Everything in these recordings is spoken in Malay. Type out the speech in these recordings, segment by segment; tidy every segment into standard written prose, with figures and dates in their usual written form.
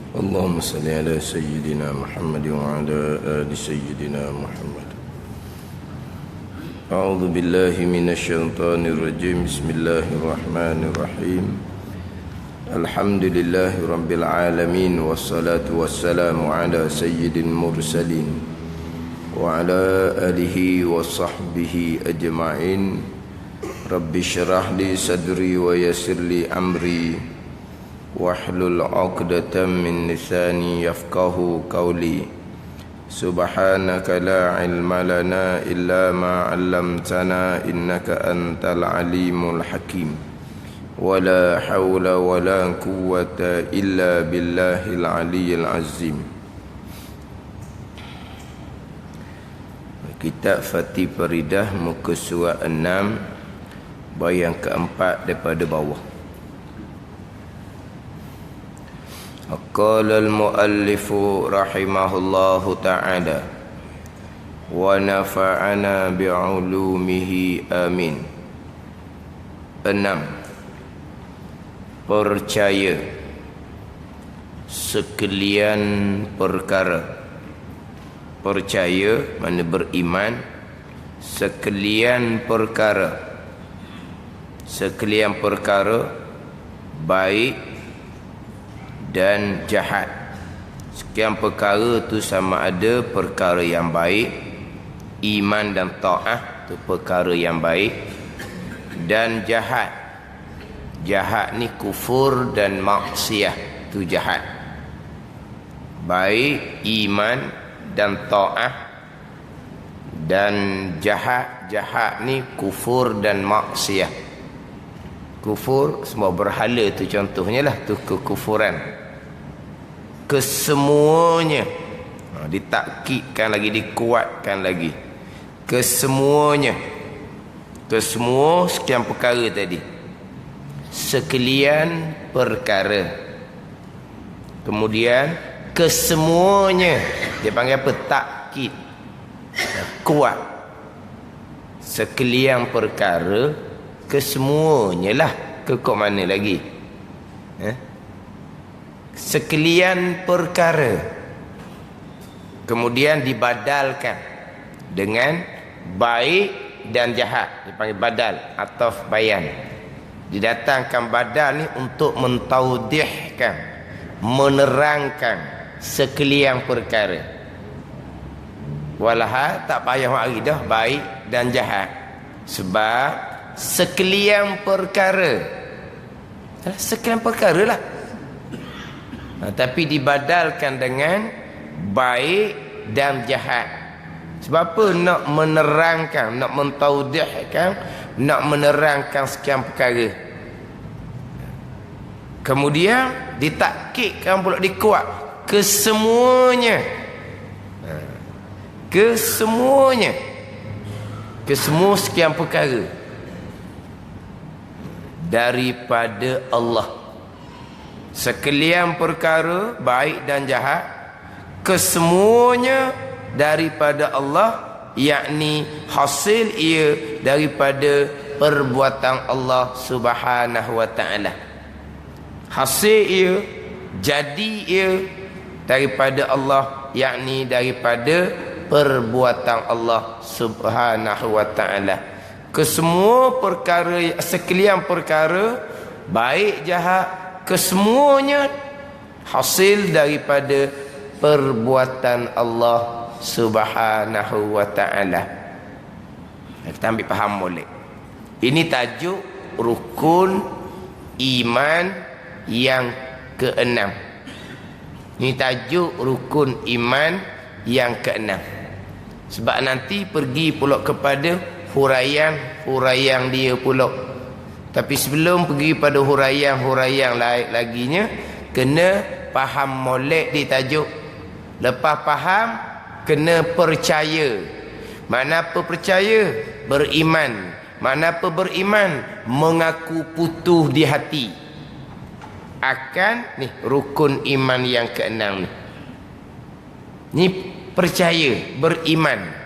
اللهم صل على سيدنا محمد وعلى آل سيدنا محمد. أعوذ بالله من الشيطان الرجيم. بسم الله الرحمن الرحيم. الحمد لله رب العالمين، والصلاة والسلام على سيد المرسلين وعلى آله وصحبه أجمعين. رب اشرح لي صدري ويسر لي أمري واحلل عقدة من لساني يفقه قولي. سبحانك لا علم لنا إلا ما علمتنا إنك أنت العليم الحكيم. ولا حول ولا قوة إلا بالله العلي العظيم. Kitab Fatih Faridah, muka surat 6, bayang keempat daripada bawah. Qala al-muallif rahimahullahu ta'ala wa nafa'ana bi'ulumihi amin. 6. Percaya sekalian perkara. Percaya makna beriman sekalian perkara. Sekalian perkara baik dan jahat. Sekian perkara tu sama ada perkara yang baik, iman dan ta'ah tu perkara yang baik, dan jahat. Jahat ni kufur dan maksiat tu jahat. Baik, iman dan ta'ah, dan jahat. Jahat ni kufur dan maksiat. Kufur semua berhala tu contohnya lah, tu kekufuran. Kesemuanya ditakkidkan lagi, dikuatkan lagi. Kesemuanya. Kesemua sekian perkara tadi. Sekalian perkara. Kemudian kesemuanya. Dia panggil apa? Takkid. Kuat. Sekalian perkara, kesemuanya lah. Kekok mana lagi? Sekalian perkara. Kemudian dibadalkan dengan baik dan jahat. Dipanggil badal, ataf bayan. Didatangkan badal ni untuk mentaudihkan, menerangkan sekalian perkara. Walaha tak payah mari dah baik dan jahat. Sebab sekalian perkara. Sekalian perkara lah. Tapi dibadalkan dengan baik dan jahat. Sebab apa? Nak menerangkan, nak mentaudihkan, nak menerangkan sekian perkara. Kemudian ditakkidkan pula, dikuat. Kesemuanya. Kesemuanya. Kesemua sekian perkara daripada Allah. Sekalian perkara baik dan jahat, kesemuanya daripada Allah, yakni hasil ia daripada perbuatan Allah Subhanahu wa ta'ala. Hasil ia, jadi ia daripada Allah, yakni daripada perbuatan Allah Subhanahu wa ta'ala. Kesemua perkara, sekalian perkara baik jahat, kesemuanya hasil daripada perbuatan Allah Subhanahu wa ta'ala. Kita ambil faham boleh. Ini tajuk rukun iman yang ke-6. Ini tajuk rukun iman yang ke-6. Sebab nanti pergi pula kepada huraian dia pula. Tapi sebelum pergi pada huraian lain laginya, kena faham molek di tajuk. Lepas faham, kena percaya. Mana apa percaya? Beriman. Mana apa beriman? Mengaku putuh di hati akan ni rukun iman yang ke-6 ni. Ni percaya, beriman.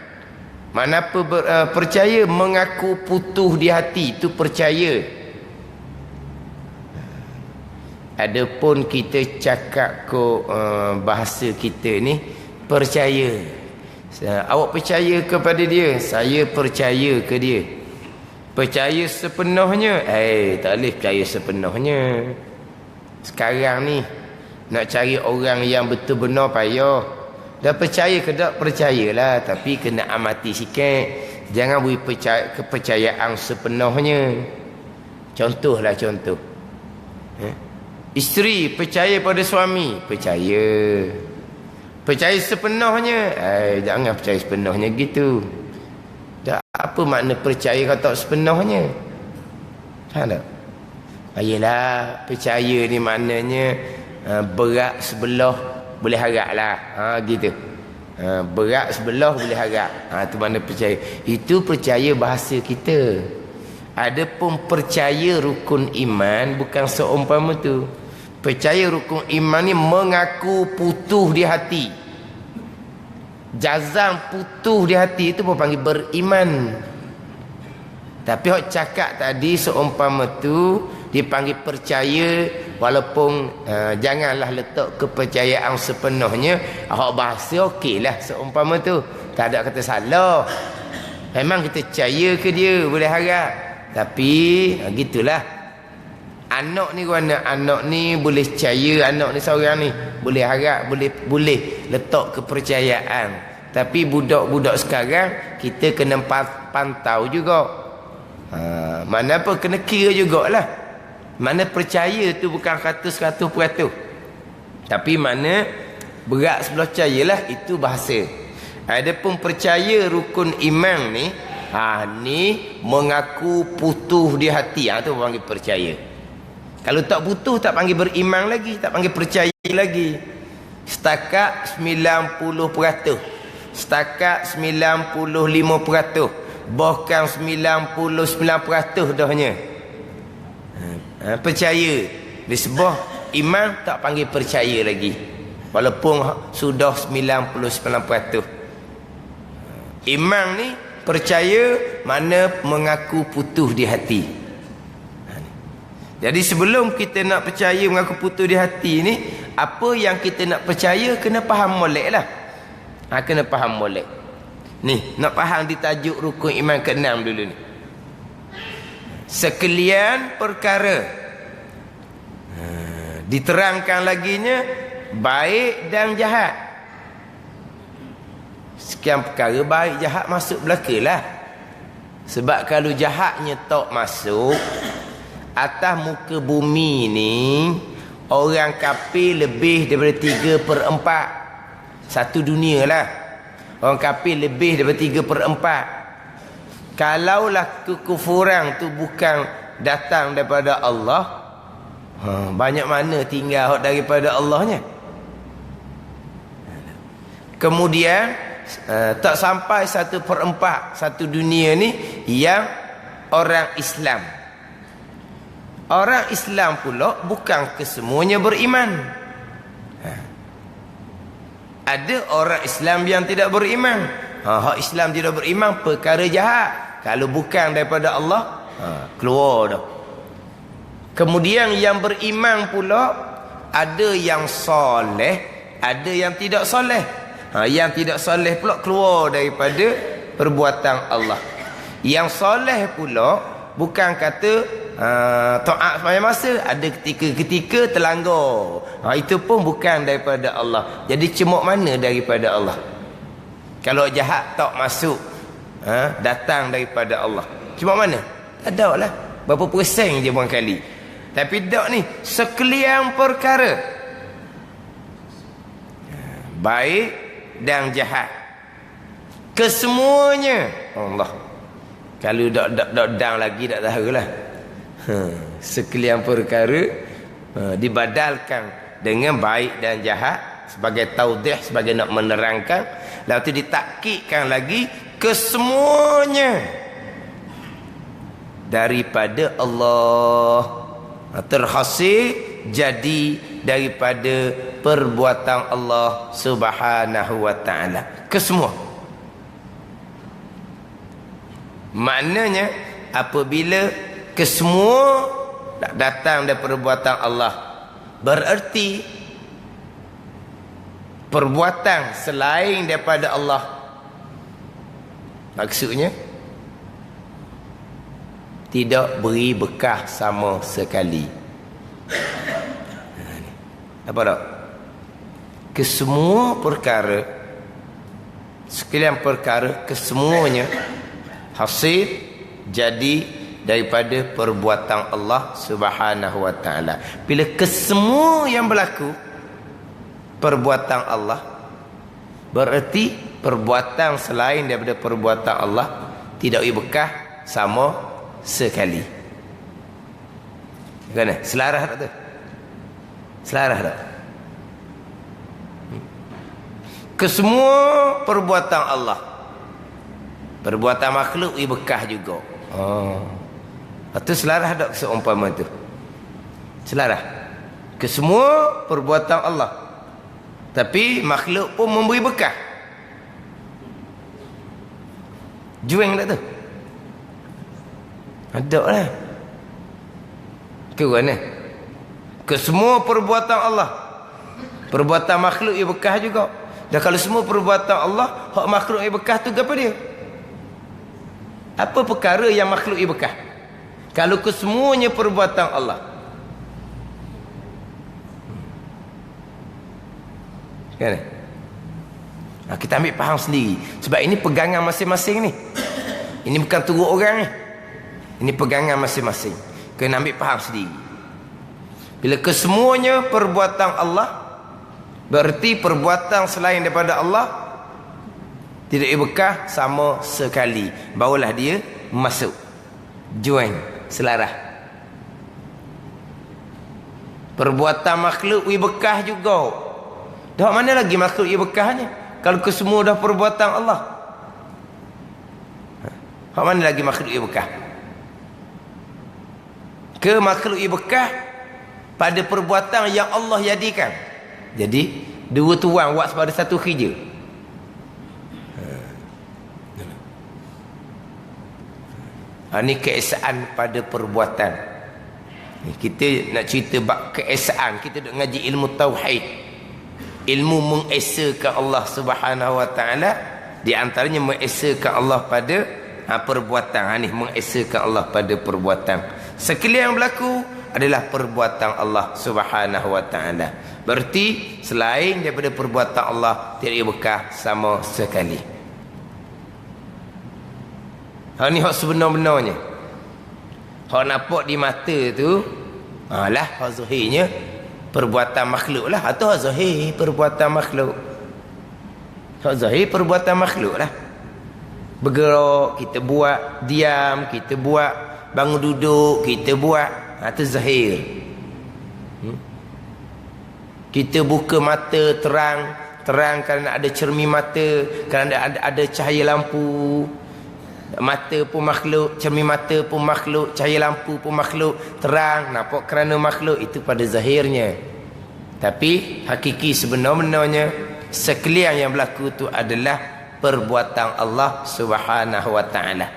Mana apa percaya, mengaku putuh di hati, itu percaya. Adapun kita cakap bahasa kita ni percaya. Awak percaya kepada dia, saya percaya ke dia. Percaya sepenuhnya, tak boleh percaya sepenuhnya. Sekarang ni nak cari orang yang betul benar payah. Dah percaya ke tak? Percayalah, tapi kena amati sikit. Jangan beri kepercayaan sepenuhnya. Contohlah contoh. Isteri percaya pada suami, percaya. Percaya sepenuhnya, jangan percaya sepenuhnya gitu. Tak apa makna percaya kalau tak sepenuhnya. Faham tak? Ayolah, percaya ni maknanya berat sebelah boleh haraplah. Gitu. Berat sebelah boleh harap. Itu makna percaya. Itu percaya bahasa kita. Adapun percaya rukun iman bukan seumpama tu. Percaya rukun iman ni mengaku putus di hati. Jazam putus di hati itu pun panggil beriman. Tapi hok cakap tadi seumpama tu dipanggil percaya, walaupun janganlah letak kepercayaan sepenuhnya. Hok bahasa okeylah seumpama tu. Tak ada kata salah. Memang kita percaya ke dia, boleh harap. Tapi gitulah. Anak ni mana? Anak ni boleh percaya, anak ni seorang ni boleh harap, boleh letak kepercayaan. Tapi budak-budak sekarang kita kena pantau juga. Mana apa kena kira jugalah. Mana percaya tu bukan kata 100%. Tapi mana berat sebelah percayalah, itu bahasa. Adapun percaya rukun iman ni, ni mengaku putus di hati. Tu panggil percaya. Kalau tak putus tak panggil beriman lagi, tak panggil percaya lagi. Setakat 90%. Setakat 95%. Bahkan 99% dahnya. Percaya. Disebut iman tak panggil percaya lagi. Walaupun sudah 99%. Iman ni percaya mana mengaku putus di hati. Jadi sebelum kita nak percaya mengaku putus di hati ni, apa yang kita nak percaya kena faham molek lah. Kena faham molek. Ni, nak faham di tajuk rukun iman ke-6 dulu ni. Sekalian perkara. Diterangkan laginya, baik dan jahat. Sekian perkara baik jahat masuk belakalah. Sebab kalau jahatnya tak masuk, atas muka bumi ni orang kafir lebih daripada 3/4. Satu dunia lah. Orang kafir lebih daripada 3/4. Kalaulah kekufuran tu bukan datang daripada Allah, banyak mana tinggal daripada Allahnya. Kemudian tak sampai 1/4 satu dunia ni yang orang Islam. Orang Islam pula bukan kesemuanya beriman. Ada orang Islam yang tidak beriman. Hak Islam tidak beriman perkara jahat. Kalau bukan daripada Allah, keluar dah. Kemudian yang beriman pula ada yang soleh, ada yang tidak soleh. Yang tidak soleh pula keluar daripada perbuatan Allah. Yang soleh pula bukan kata taat sembahyang masa, ada ketika-ketika terlanggar. Itu pun bukan daripada Allah. Jadi cemok mana daripada Allah? Kalau jahat tak masuk, datang daripada Allah. Cemok mana? Tak ada lah. Berapa persen je barangkali. Tapi tak ni, sekalian perkara, baik dan jahat, kesemuanya Allah. Kalau dak lagi tak tahulah. Sekalian perkara dibadalkan dengan baik dan jahat sebagai taudih, sebagai nak menerangkan. Lalu tu ditakkidkan lagi kesemuanya daripada Allah, terhasil jadi daripada perbuatan Allah Subhanahu wa ta'ala. Kesemua. Maknanya apabila kesemua datang daripada perbuatan Allah, Bererti perbuatan selain daripada Allah, maksudnya tidak beri bekah sama sekali. Apa tak? Kesemua perkara, sekalian perkara, kesemuanya hasil jadi daripada perbuatan Allah Subhanahu wa taala. Bila kesemua yang berlaku perbuatan Allah, bererti perbuatan selain daripada perbuatan Allah tidak berkah sama sekali. Kan? Selarah tak tu? Selarah tak? Kesemua perbuatan Allah, perbuatan makhluk berkah juga. Itu selarah tak seumpama tu? Selarah. Kesemua perbuatan Allah, tapi makhluk pun memberi bekah. Jueng tak tu? Ada lah. Ke mana? Kesemua perbuatan Allah, perbuatan makhluk ia bekah juga. Dan kalau semua perbuatan Allah, hak makhluk ia bekah tu apa dia? Apa perkara yang makhluk ia bekah? Kalau kesemuanya perbuatan Allah. Kan? Kita ambil faham sendiri. Sebab ini pegangan masing-masing ni. Ini bukan turut orang ni. Ini pegangan masing-masing. Kena ambil faham sendiri. Bila kesemuanya perbuatan Allah, berarti perbuatan selain daripada Allah tidak berkah sama sekali. Barulah dia masuk, join, selarah. Perbuatan makhluk berkah juga. Dah mana lagi makhluk berkahnya? Kalau kesemua dah perbuatan Allah, hak mana lagi makhluk berkah? Ke makhluk berkah pada perbuatan yang Allah jadikan. Jadi dua tuan buat pada satu kerja. Ini keesaan pada perbuatan. Kita nak cerita bab keesaan, kita duk ngaji ilmu tauhid, ilmu mengesakan Allah Subhanahu wa taala. Di antaranya mengesakan Allah pada perbuatan. Ni mengesakan Allah pada perbuatan. Sekalian yang berlaku adalah perbuatan Allah Subhanahu wa taala. Berarti selain daripada perbuatan Allah tidak berkah sama sekali. Ni hak sebenar-benarnya. Hak nampak di mata tu lah hak zahirnya perbuatan makhluk lah. Atau hak zahir perbuatan makhluk. Hak zahir perbuatan makhluk lah. Bergerak kita buat, diam kita buat, bangun duduk kita buat, itu zahir. Kita buka mata terang kerana ada cermin mata, kerana ada cahaya lampu. Mata pun makhluk, cermin mata pun makhluk, cahaya lampu pun makhluk, terang, nampak kerana makhluk, itu pada zahirnya. Tapi hakiki sebenar-benarnya sekalian yang berlaku itu adalah perbuatan Allah Subhanahu wa taala.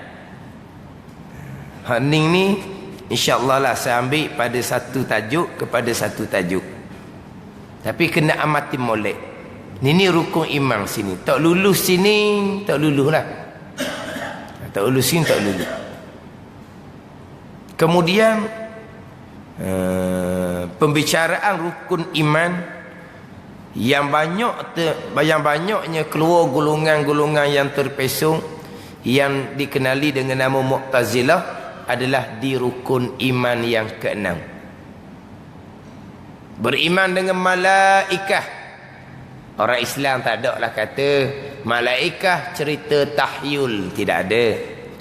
Hening ni insya-Allah lah saya ambil pada satu tajuk kepada satu tajuk. Tapi kena amati molek. Ini rukun iman sini. Tak lulus sini, tak lulus lah. Tak lulus sini, tak lulus. Kemudian pembicaraan rukun iman yang banyaknya keluar golongan-golongan yang terpesong yang dikenali dengan nama Mu'tazilah adalah di rukun iman yang keenam. Beriman dengan malaikah. Orang Islam tak ada lah kata malaikah cerita tahyul, tidak ada.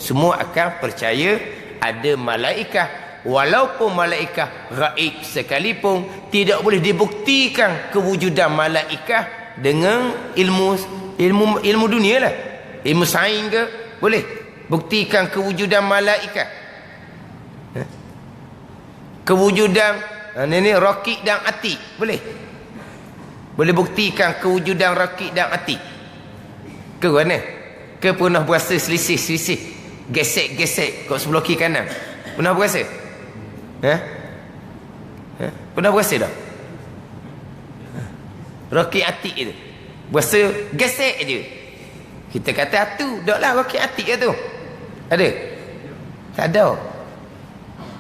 Semua akan percaya ada malaikah, walaupun malaikah gaib sekalipun tidak boleh dibuktikan kewujudan malaikah dengan ilmu dunia lah. Ilmu sains ke boleh buktikan kewujudan malaikah. Kewujudan ini rakik dan atik boleh buktikan kewujudan rakik dan atik ke mana? Ke pernah berasa selisih gesek kat sebelah kiri kanan? Pernah berasa? Pernah berasa tak? Roki atik itu. Berasa gesek je. Kita kata atu, daklah roki atik tu. Ada? Tak ada.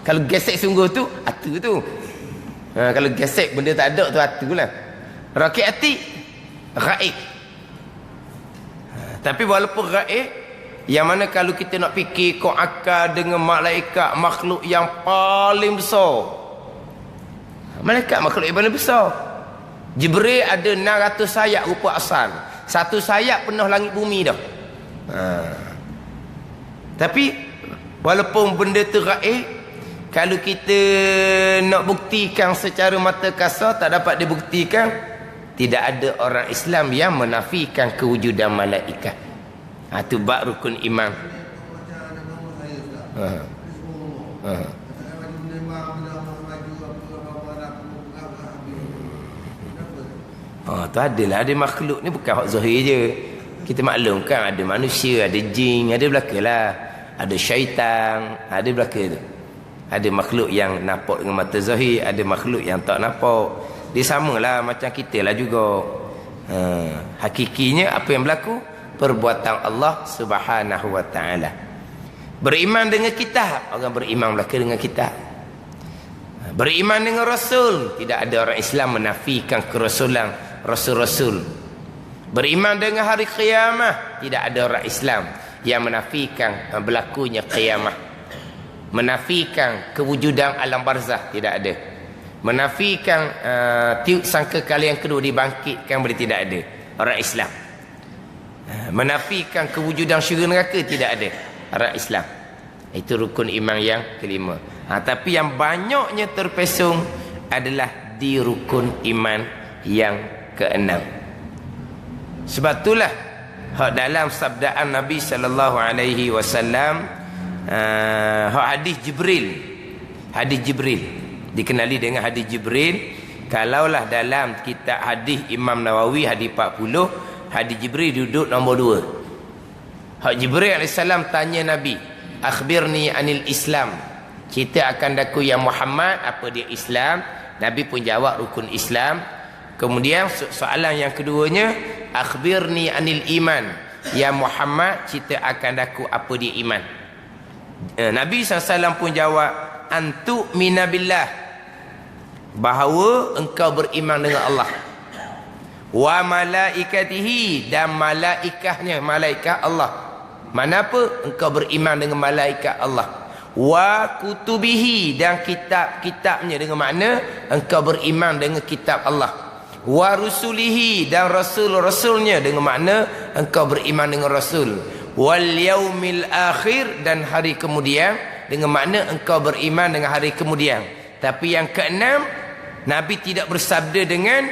Kalau gesek sungguh tu, atu tu. Kalau gesek benda tak ada tu atu lah. Roki atik, gaib. Tapi walaupun gaib, yang mana kalau kita nak fikir kau akal dengan malaikat makhluk yang paling besar. Malaikat makhluk yang paling besar. Jibril ada 600 sayap rupa asal. Satu sayap penuh langit bumi dah. Tapi walaupun benda tu gaib, kalau kita nak buktikan secara mata kasar tak dapat dibuktikan. Tidak ada orang Islam yang menafikan kewujudan malaikat. Itu bab rukun iman. Tu adalah ada makhluk ni bukan hak zahir je. Kita maklum kan ada manusia, ada jin, ada belaka lah. Ada syaitan, ada belaka tu. Ada makhluk yang nampak dengan mata zahir, ada makhluk yang tak nampak. Dia samalah macam kita lah juga. Hakikinya apa yang berlaku? Perbuatan Allah Subhanahu wa ta'ala. Beriman dengan kitab, orang beriman belaka dengan kitab. Beriman dengan Rasul, tidak ada orang Islam menafikan kerasulan Rasul-Rasul. Beriman dengan hari kiamat, tidak ada orang Islam yang menafikan berlakunya kiamat. Menafikan kewujudan alam barzah, tidak ada. Menafikan tiup sangka kali yang kedua dibangkitkan, boleh tidak ada orang Islam. Menafikan kewujudan syurga neraka, tidak ada orang Islam. Itu rukun iman yang kelima. Tapi yang banyaknya terpesong adalah di rukun iman yang keenam. Sebab itulah hak dalam sabdaan Nabi sallallahu alaihi wasallam, hak hadis Jibril dikenali dengan hadis Jibril. Kalaulah dalam kitab hadis Imam Nawawi hadis 40, hadis Jibril duduk nombor 2. Hak Jibril AS tanya Nabi, akhbirni anil Islam, cerita akan daku ya Muhammad apa dia Islam. Nabi pun jawab rukun Islam. Kemudian soalan yang keduanya, akhbirni anil iman, ya Muhammad cerita akan daku apa dia iman. Nabi SAW pun jawab, antu minabillah, bahawa engkau beriman dengan Allah, wa malaikatihi, dan malaikahnya, malaikat Allah. Mana apa? Engkau beriman dengan malaikat Allah. Wa kutubihi, dan kitab-kitabnya, dengan makna engkau beriman dengan kitab Allah. Wa rusulihi, dan rasul-rasulnya, dengan makna engkau beriman dengan rasul. Wal yaumil akhir, dan hari kemudian, dengan makna engkau beriman dengan hari kemudian. Tapi yang keenam, Nabi tidak bersabda dengan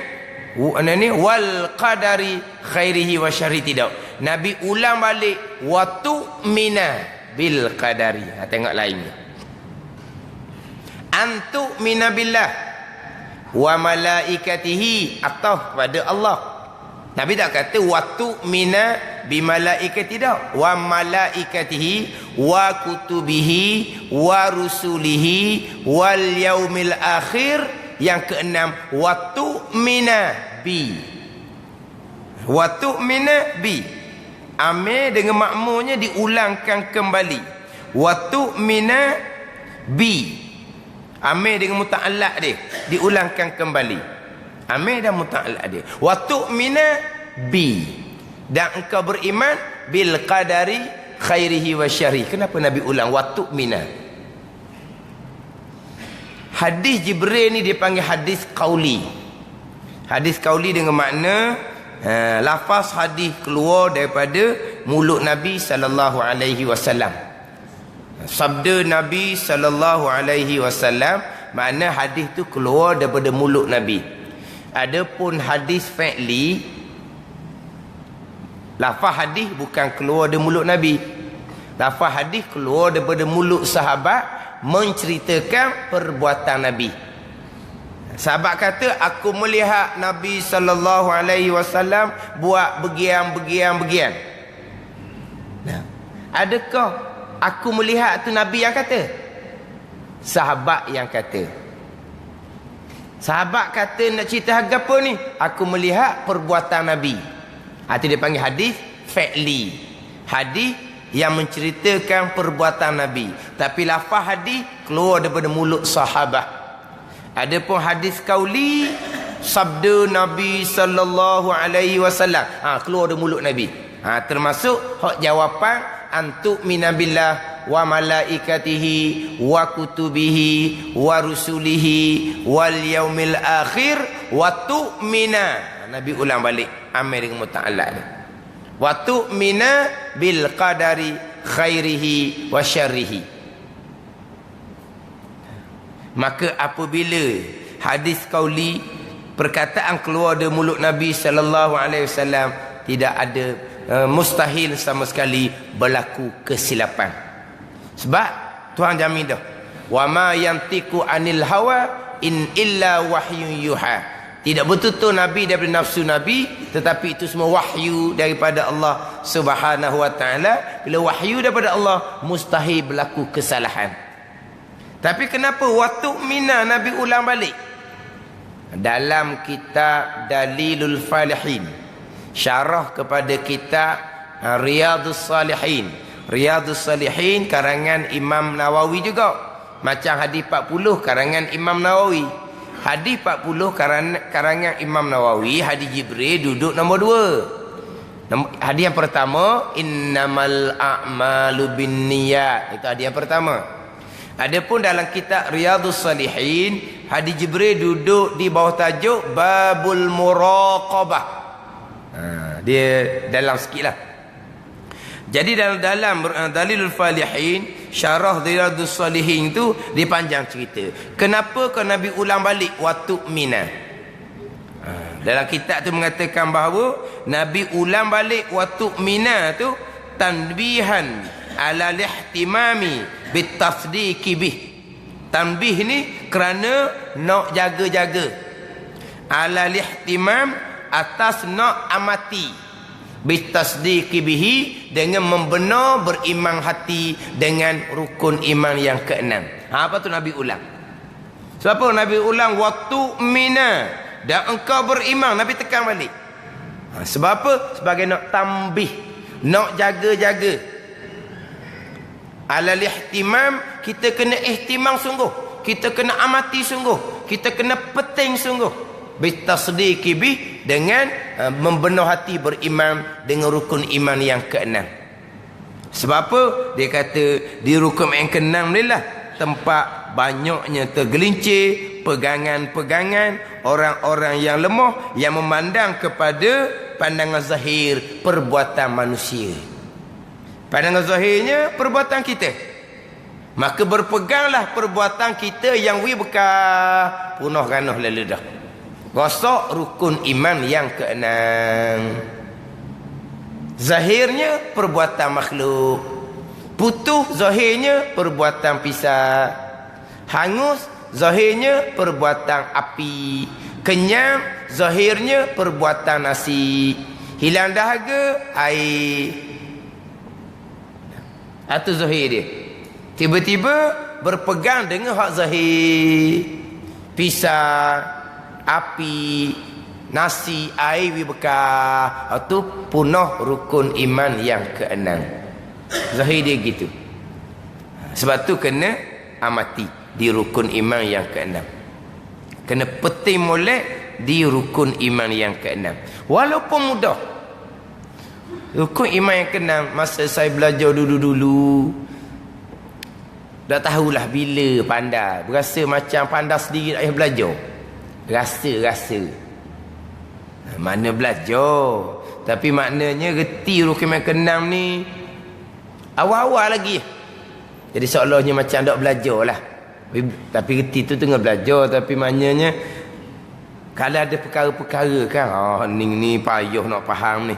wal qadari khairihi wa syarri, tidak. Nabi ulang balik wa tu'mina bil qadari. Tengok lainnya, antu mina billah wa malaikatihi, atau pada Allah. Nabi tak kata wa tu'mina bi malaikati, tidak. Wa malaikatihi wa kutubihi wa rusulihi wal yaumil akhir. Yang keenam, wa tu'mina bi, wa tu'mina bi, amir dengan makmurnya diulangkan kembali. Wa tu'mina bi, amir dengan muta'allaq dia diulangkan kembali. Amir dan muta'allaq dia. Wa tu'mina bi, dan engkau beriman bil qadari khairihi wa syarri. Kenapa Nabi ulang wa tu'mina? Hadis Jibril ni dipanggil hadis qauli. Hadis qauli dengan makna lafaz hadis keluar daripada mulut Nabi sallallahu alaihi wasallam. Sabda Nabi sallallahu alaihi wasallam, makna hadis tu keluar daripada mulut Nabi. Adapun hadis fi'li, lafaz hadis bukan keluar dari mulut Nabi. Lafaz hadis keluar daripada mulut sahabat menceritakan perbuatan Nabi. Sahabat kata, aku melihat Nabi sallallahu alaihi wasallam buat begian. Nah, adakah aku melihat tu Nabi yang kata? Sahabat yang kata. Sahabat kata nak cerita apa ni? Aku melihat perbuatan Nabi. Itu dia panggil hadis fa'li. Hadis yang menceritakan perbuatan Nabi. Tapi lafaz hadis keluar daripada mulut sahabat. Adapun hadis qauli, sabda Nabi sallallahu alaihi wasallam, keluar dari mulut Nabi. Termasuk hak jawapan antu minabillah wa malaikatihi wa kutubihi wa rusulihi wal yaumil akhir wa tu'mina. Nabi ulang balik amir dengan muta'allaq ni. Wa tu'mina bil qadari khairihi wa syarrihi. Maka apabila hadis qauli, perkataan keluar dari mulut Nabi sallallahu alaihi wasallam, tidak ada mustahil sama sekali berlaku kesilapan. Sebab Tuhan jamin dah, wa ma yantiqu anil hawa in illa wahyun yuha. Tidak betul-betul Nabi daripada nafsu Nabi, tetapi itu semua wahyu daripada Allah Subhanahu wa taala. Bila wahyu daripada Allah, mustahil berlaku kesalahan. Tapi kenapa waktu mina Nabi ulang balik? Dalam kitab Dalilul Falihin, syarah kepada kitab Riyadhus Salihin. Riyadhus Salihin karangan Imam Nawawi juga. Macam hadis 40 karangan Imam Nawawi. Hadis 40 karangan Imam Nawawi, hadis Jibril duduk nombor 2. Hadis yang pertama, innamal a'malu binniyat. Itu hadis yang pertama. Adapun dalam kitab Riyadhus Salihin, hadis Jibril duduk di bawah tajuk Babul Muraqabah. Dia dalam sikitlah. Jadi dalam Dalilul Falihin, syarah Riyadhus Salihin tu dia panjang cerita. Kenapa Nabi ulang balik waktu mina? Dalam kitab tu mengatakan bahawa Nabi ulang balik waktu mina tu tanbihan ala lihtimami bitasdiqi bih. Tanbih ni kerana nak jaga-jaga. Ala lihtimam, atas nak amati. Bitasdiqi bihi, dengan membenar beriman hati dengan rukun iman yang keenam. Apa tu Nabi ulang? Sebab apa Nabi ulang waktu mina dan engkau beriman? Nabi tekan balik. Sebab apa? Sebagai nak tambih, nak jaga-jaga. Alal ihtimam, kita kena ihtimam sungguh, kita kena amati sungguh, kita kena penting sungguh. Bitasdiqi bih, dengan membenar hati beriman dengan rukun iman yang keenam. Sebab apa? Dia kata di rukun yang keenam ni lah tempat banyaknya tergelincir pegangan-pegangan orang-orang yang lemah, yang memandang kepada pandangan zahir perbuatan manusia. Pandangan zahirnya perbuatan kita. Maka berpeganglah perbuatan kita yang bekah punah ganuh lalu dah. Rosak rukun iman yang keenam. Zahirnya perbuatan makhluk, putuh zahirnya perbuatan pisah, hangus zahirnya perbuatan api, kenyang zahirnya perbuatan nasi, hilang dahaga air. Itu zahir dia. Tiba-tiba berpegang dengan hak zahir, pisah, api, nasi, air bekah. Itu punah rukun iman yang keenam. Zahir dia gitu. Sebab tu kena amati di rukun iman yang keenam. Kena peti molek di rukun iman yang keenam. Walaupun mudah. Rukun iman yang keenam, masa saya belajar dulu-dulu, dah tahulah bila pandai. Berasa macam pandai sendiri ayah belajar. Rasa mana belajar, tapi maknanya reti rukun yang keenam ni awal-awal lagi. Jadi seolahnya macam tak belajar lah, tapi reti tu tengah belajar. Tapi maknanya kalau ada perkara-perkara kan, ni payah nak faham ni.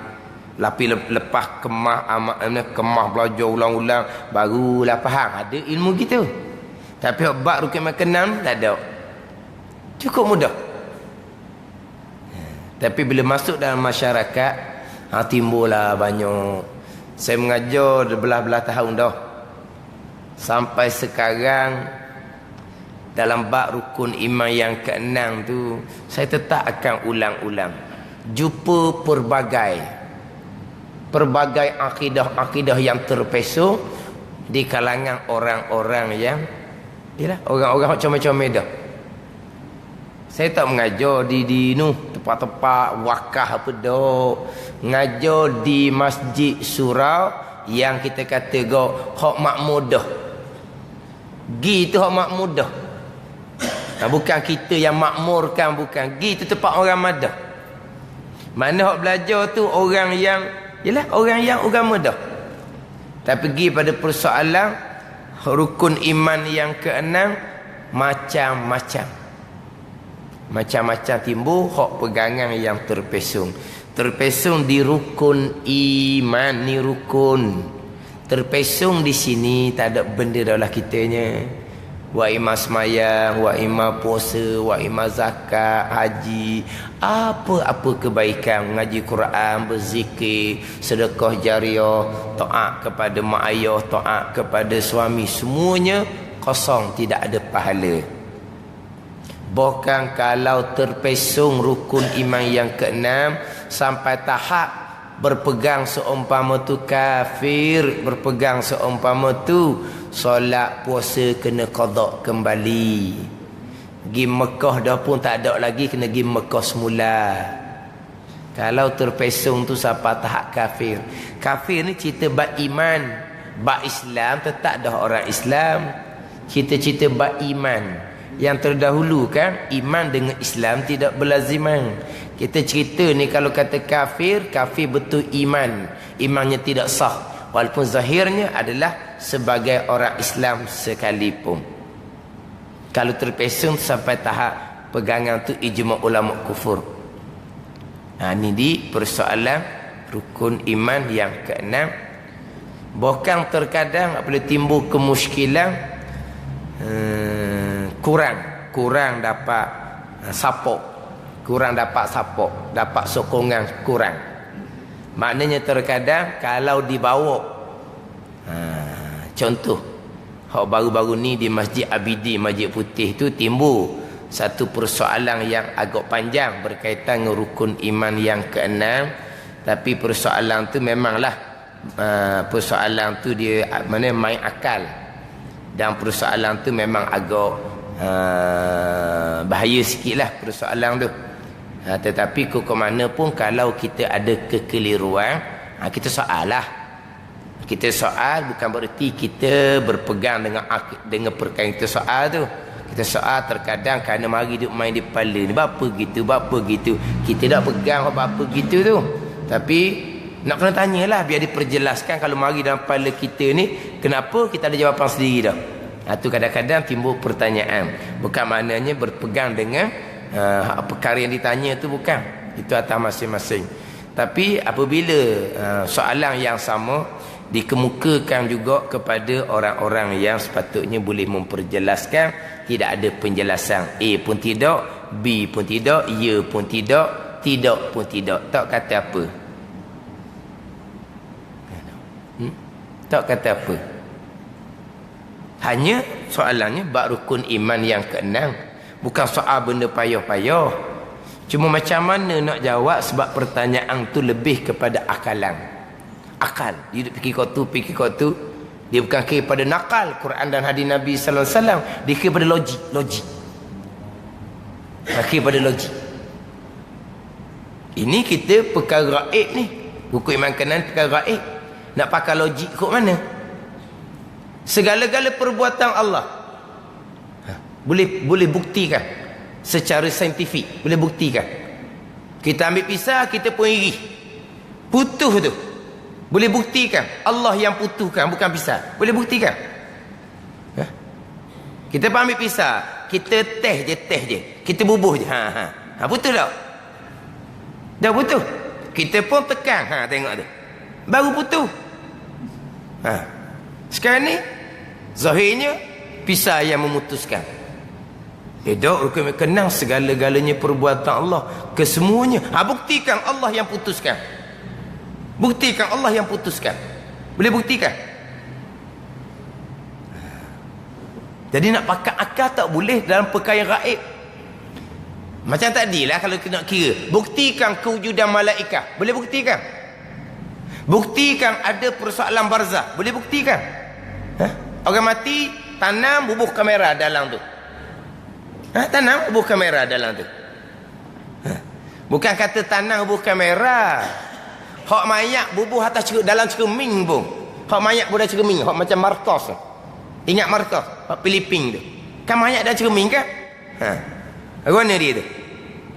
Lepas kemah belajar ulang-ulang barulah faham. Ada ilmu gitu. Tapi bab rukun yang keenam tak ada. Cukup mudah. Tapi bila masuk dalam masyarakat, timbullah banyak. Saya mengajar belah-belah tahun dah. Sampai sekarang dalam bab rukun iman yang keenam tu, saya tetap akan ulang-ulang. Jumpa pelbagai akidah-akidah yang terpesong di kalangan orang-orang yang orang-orang comel-comel dah. Saya tak mengajar di tempat-tempat wakaf apa dah. Mengajar di masjid surau yang kita kata hak makmur dah. Gi tu hak makmur dah. Bukan kita yang makmurkan, bukan. Gi tu tempat orang madah. Mana hak belajar tu orang yang orang yang agama dah. Tapi pergi pada persoalan rukun iman yang keenam, macam-macam timbul hak pegangan yang terpesong di rukun iman ni. Rukun terpesong di sini tak ada benda daulah kitanya. Wa ima semayang, wa ima puasa, wa ima zakat, haji, apa-apa kebaikan, mengaji Quran, berzikir, sedekah jariah, taat kepada mak ayah, taat kepada suami, semuanya kosong, tidak ada pahala. Bahkan kalau terpesong rukun iman yang keenam sampai tahap berpegang seumpama tu kafir, berpegang seumpama tu solat puasa kena qada kembali. Pergi Mekah dah pun tak ada lagi, kena pergi Mekah semula. Kalau terpesong tu sampai tahap kafir. Kafir ni cerita bab iman, bab Islam tetap dah orang Islam. Cerita-cerita bab iman. Yang terdahulu kan iman dengan Islam tidak berlaziman. Kita cerita ni kalau kata kafir, kafir betul iman, imannya tidak sah walaupun zahirnya adalah sebagai orang Islam sekalipun. Kalau terpesong sampai tahap pegangan tu ijma' ulama kufur. Ini di persoalan rukun iman yang keenam. Bahkan terkadang apabila timbul kemusykilan, kurang dapat support, dapat sokongan kurang. Maknanya terkadang kalau dibawa contoh hak baru-baru ni di Masjid Abidi, Masjid Putih tu timbul satu persoalan yang agak panjang berkaitan dengan rukun iman yang keenam. Tapi persoalan tu memanglah persoalan tu dia main akal, dan persoalan tu memang agak bahaya sikit lah persoalan tu. Tetapi ke mana pun kalau kita ada kekeliruan, kita soal lah. Kita soal bukan bererti kita berpegang dengan perkara kita soal tu. Kita soal terkadang kerana mari duk main di kepala ni, bapa gitu. Kita dah pegang apa gitu tu. Tapi nak kena tanyalah biar diperjelaskan. Kalau mari dalam kepala kita ni, kenapa kita ada jawapan sendiri dah. Tu kadang-kadang timbul pertanyaan. Bukan maknanya berpegang dengan perkara yang ditanya tu, bukan. Itu atas masing-masing. Tapi apabila soalan yang sama dikemukakan juga kepada orang-orang yang sepatutnya boleh memperjelaskan, tidak ada penjelasan. A pun tidak, B pun tidak, ya pun tidak, tidak pun tidak. Tak kata apa? Tak kata apa? Hanya soalannya bab rukun iman yang keenam. Bukan soal benda payah-payah. Cuma macam mana nak jawab, sebab pertanyaan tu lebih kepada akalan. Akal. Dia fikir kau tu. Dia bukan kira pada nakal Quran dan hadis Nabi sallallahu alaihi wasallam. Dia kira pada logik. Kira pada logik. Ini kita perkara gaib ni. Rukun iman keenam perkara gaib. Nak pakai logik kok mana? Segala-gala perbuatan Allah boleh buktikan secara saintifik, boleh buktikan. Kita ambil pisau, kita pun iri, putus tu boleh buktikan. Allah yang putuskan, bukan pisau. Boleh buktikan. Kita pun ambil pisau, kita teh je, kita bubuh je, putus tak? Dah putus. Kita pun tekan, tengok tu, baru putus. Sekarang ni zahirnya pisau yang memutuskan. Dok, kenang segala-galanya perbuatan Allah, kesemuanya. Buktikan Allah yang putuskan. Buktikan Allah yang putuskan. Boleh buktikan? Jadi nak pakai akal tak boleh dalam perkara gaib. Macam tadilah kalau nak kira, buktikan kewujudan malaikat, boleh buktikan? Buktikan ada persoalan barzah, boleh buktikan? Orang mati, tanam bubuh kamera dalam tu. Tanam bubuh kamera dalam tu. Bukan kata tanam bubuh kamera. Hak mayat bubuh atas dalam cermin pun. Hak mayat pun dah cermin, hak macam markos. Ingat markos, hak Filipin tu. Kan mayat dah cermin kan? Mana dia tu?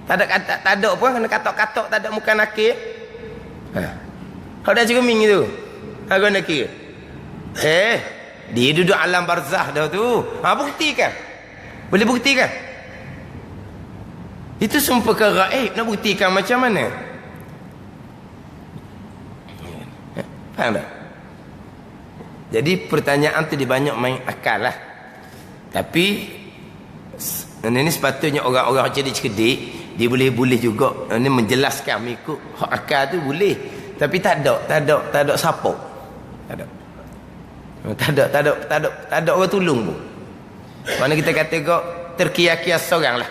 Tak ada apa, kena katok-katok, tak ada muka nakir. Hak dah cermin tu. Mana kira? Dia duduk alam barzah dah tu. Buktikan. Boleh buktikan? Itu semua perkara gaib. Nak buktikan macam mana? Faham tak? Jadi pertanyaan tu dia banyak main akal lah. Tapi ini sepatutnya orang-orang cerdik-cerdik, dia boleh juga ini menjelaskan mengikut hak akal tu boleh. Tapi tak ada support. Tak ada orang tolong pun. Mana kita kata kau terkias-kias seorang lah.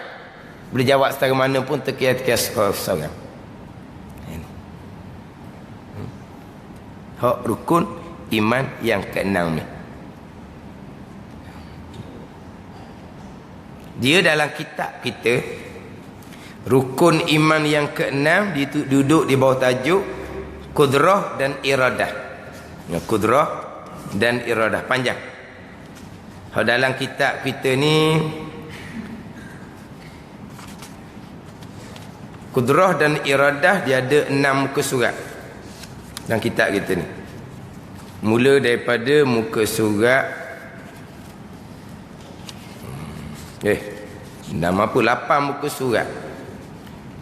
Boleh jawab setara mana pun terkias-kias seorang. Hak rukun iman yang keenam ni. Dia dalam kitab kita, rukun iman yang keenam duduk di bawah tajuk kudrah dan iradah. Kudrah dan iradah, panjang. Dalam kitab kita ni, kudrah dan iradah dia ada 6 muka surat dalam kitab kita ni. Mula daripada muka surat 8 muka surat,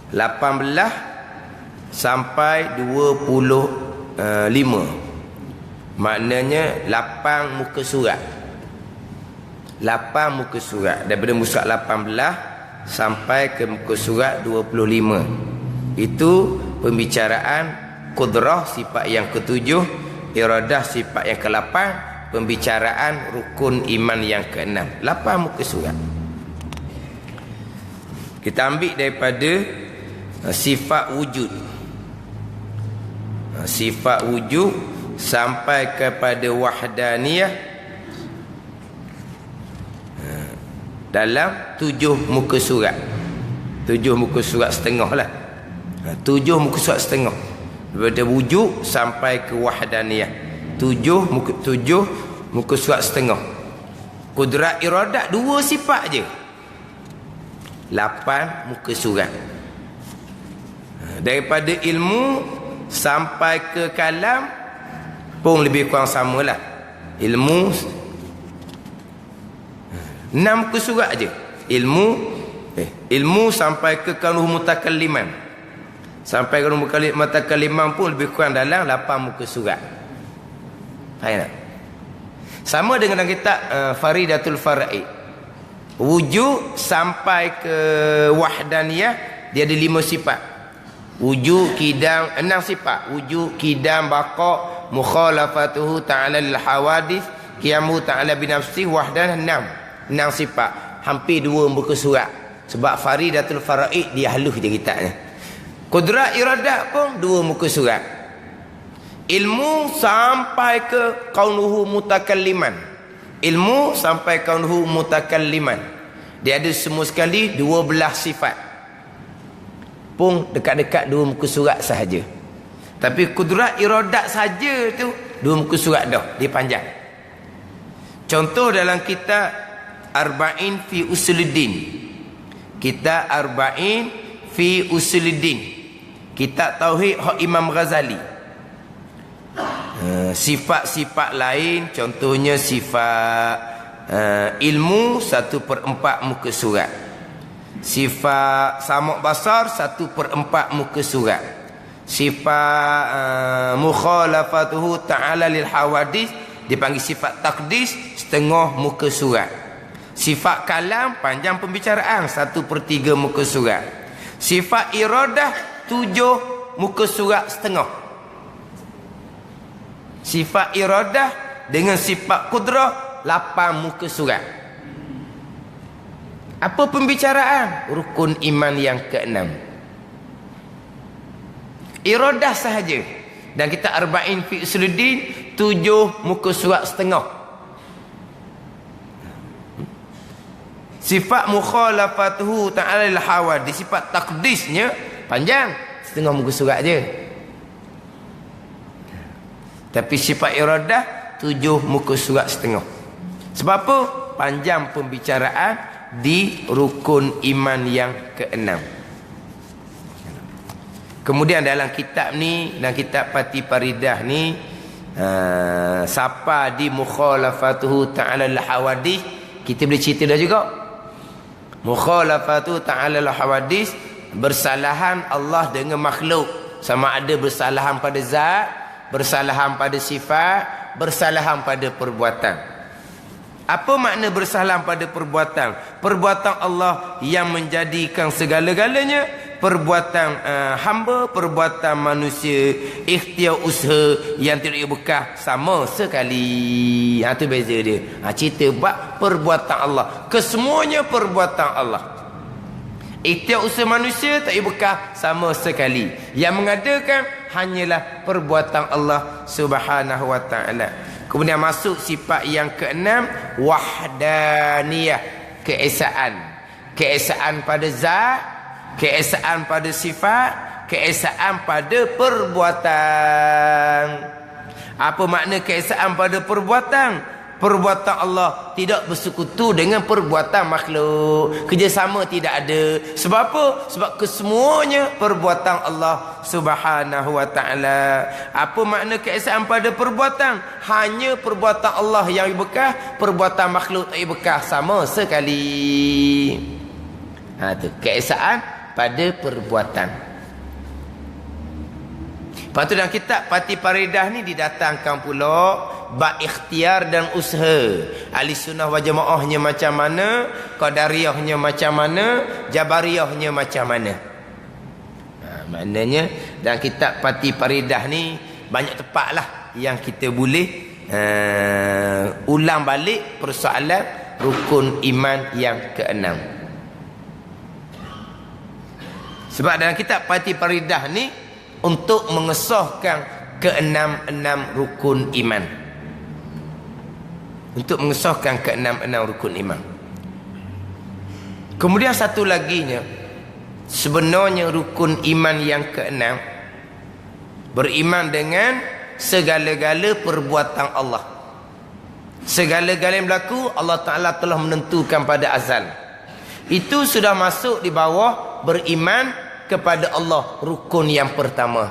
18 sampai 25. Maknanya 8 muka surat. 8 muka surat daripada muka 18 sampai ke muka surat 25. Itu pembicaraan kudrah sifat yang ke-7, iradah sifat yang ke-8, pembicaraan rukun iman yang ke-6. 8 muka surat. Kita ambil daripada sifat wujud. Sifat wujud sampai kepada wahdaniyah dalam 7 muka surat. 7 muka surat setengah lah. 7 muka surat setengah. Daripada wujud sampai ke wahdaniyah. 7 muka surat setengah. Kudrat iradat 2 sifat je. 8 muka surat. Daripada ilmu sampai ke kalam pun lebih kurang samalah. Ilmu 6 muka surat je. Ilmu sampai ke kaunuh mutakalliman. Sampai kaunuh mutakalliman pun lebih kurang dalam 8 muka surat. Faham tak? Sama dengan kitab Faridatul Faraid. Wujud sampai ke wahdaniyah dia ada 5 sifat. Wujud, kidam, 6 sifat. Wujud, kidam, baqa', mukhalafatuhu ta'ala lil hawadith, qiyamu ta'ala binafsih, wahdan, 6 sifat. Hampir 2 muka surat. Sebab Faridatul Faraid dia halus je kitabnya. Kudrat iradat pun 2 muka surat. Ilmu sampai ke kaunuhu mutakalliman. Ilmu sampai kaunuhu mutakalliman. Dia ada semua sekali 12 sifat. Pun dekat-dekat 2 muka surat sahaja. Tapi kudrat iradat saja tu 2 muka surat dah. Dia panjang. Contoh dalam kitab Arba'in fi Usuluddin. Kitab Arba'in fi Usuluddin. Kitab Tauhid hak Imam Ghazali. Sifat-sifat lain, contohnya sifat ilmu 1/4 muka surat. Sifat samuk basar 1/4 muka surat. Sifat mukhalafatuhu ta'ala lil hawadith dipanggil sifat takdis, setengah muka surat. Sifat kalam panjang pembicaraan 1/3 muka surat. Sifat iradah 7 muka surat setengah. Sifat iradah dengan sifat kudrah 8 muka surat. Apa pembicaraan? Rukun iman yang keenam. Iradah sahaja. Dan kita arba'in fi usuluddin 7 muka surat setengah. Sifat mukhalafatuhu ta'ala al-hawadis, sifat takdisnya panjang, setengah muka surat je. Tapi sifat iradah 7 muka surat setengah. Sebab apa? Panjang pembicaraan di rukun iman yang keenam. Kemudian dalam kitab ni, dalam kitab Pati Paridah ni, siapa di mukhalafatuhu ta'ala al-hawadis, kita boleh cerita dah juga. Mukhalafatuhu ta'ala al-hawadis, bersalahan Allah dengan makhluk. Sama ada bersalahan pada zat, bersalahan pada sifat, bersalahan pada perbuatan. Apa makna bersalahan pada perbuatan? Perbuatan Allah yang menjadikan segala-galanya, perbuatan hamba, perbuatan manusia, ikhtiar usaha yang tidak bekas sama sekali. Itu beza dia. Cerita bab perbuatan Allah. Kesemuanya perbuatan Allah. Ikhtiar usaha manusia tak bekas sama sekali. Yang mengadakan hanyalah perbuatan Allah Subhanahu wa ta'ala. Kemudian masuk sifat yang keenam, wahdaniyah, keesaan. Keesaan pada zat, keesaan pada sifat, keesaan pada perbuatan. Apa makna keesaan pada perbuatan? Perbuatan Allah tidak bersekutu dengan perbuatan makhluk. Kerjasama tidak ada. Sebab apa? Sebab kesemuanya perbuatan Allah Subhanahu wa ta'ala. Apa makna keesaan pada perbuatan? Hanya perbuatan Allah yang bekas, perbuatan makhluk tak bekas sama sekali. Tu keesaan pada perbuatan. Lepas tu dalam kitab Pati Paridah ni didatangkan pula bab ikhtiar dan usaha. Ahli sunnah wal jamaahnya macam mana, qadariyahnya macam mana, jabariyahnya macam mana. Maknanya dalam kitab Pati Paridah ni banyak tempat lah yang kita boleh ulang balik persoalan rukun iman yang keenam. Sebab dalam kitab Pati Paridah ni untuk mengesahkan keenam-enam rukun iman. Untuk mengesahkan keenam-enam rukun iman. Kemudian satu laginya, sebenarnya rukun iman yang keenam, beriman dengan segala-gala perbuatan Allah. Segala-gala yang berlaku Allah Ta'ala telah menentukan pada azal. Itu sudah masuk di bawah beriman kepada Allah, rukun yang pertama.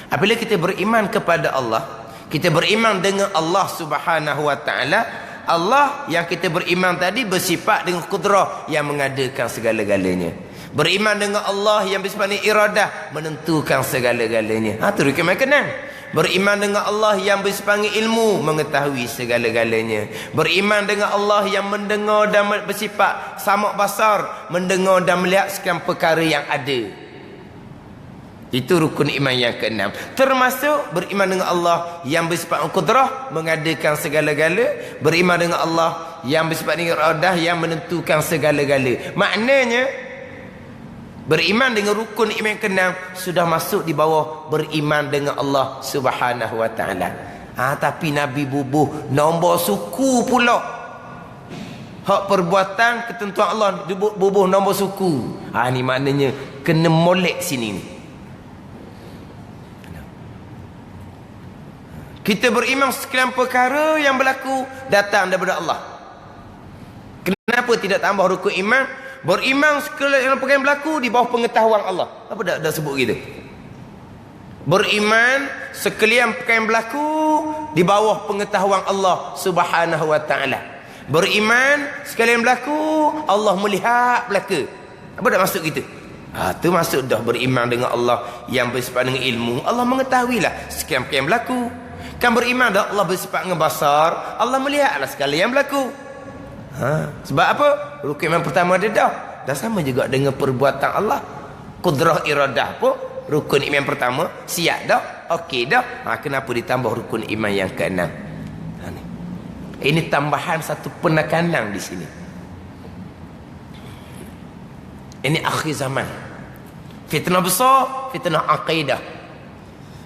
Apabila kita beriman kepada Allah, kita beriman dengan Allah Subhanahu wa ta'ala. Allah yang kita beriman tadi bersifat dengan kudrah yang mengadakan segala-galanya. Beriman dengan Allah yang bersifat dengan iradah, menentukan segala-galanya. Itu rukun yang keenam. Beriman dengan Allah yang bersifat dengan ilmu, mengetahui segala-galanya. Beriman dengan Allah yang mendengar dan bersifat samak basar, mendengar dan melihat segala perkara yang ada. Itu rukun iman yang keenam. Termasuk beriman dengan Allah yang bersifat qudrah, mengadakan segala-gala. Beriman dengan Allah yang bersifat dengan iradah, yang menentukan segala-gala. Maknanya beriman dengan rukun iman yang keenam sudah masuk di bawah beriman dengan Allah Subhanahu wa ta'ala. Tapi Nabi bubuh nombor suku pula. Hak perbuatan ketentuan Allah bubuh nombor suku. Ni maknanya kena molek sini ni. Kita beriman sekalian perkara yang berlaku datang daripada Allah. Kenapa tidak tambah rukun iman? Beriman sekalian perkara yang berlaku di bawah pengetahuan Allah. Apa dah sebut gitu? Beriman sekalian perkara yang berlaku di bawah pengetahuan Allah Subhanahu wa ta'ala. Beriman sekalian berlaku Allah melihat belaka. Apa dah masuk gitu? Tu masuk dah beriman dengan Allah yang bersifat dengan ilmu. Allah mengetahuilah sekian perkara yang berlaku. Kan beriman dah Allah bersifat dengan basar, Allah melihatlah segala yang berlaku. Sebab apa? Rukun iman pertama dia dah sama juga dengan perbuatan Allah. Qudrah iradah pun rukun iman pertama siap dah, okey dah. Kenapa ditambah rukun iman yang keenam? Ini tambahan satu penekanan di sini. Ini akhir zaman. Fitnah besar, fitnah akidah.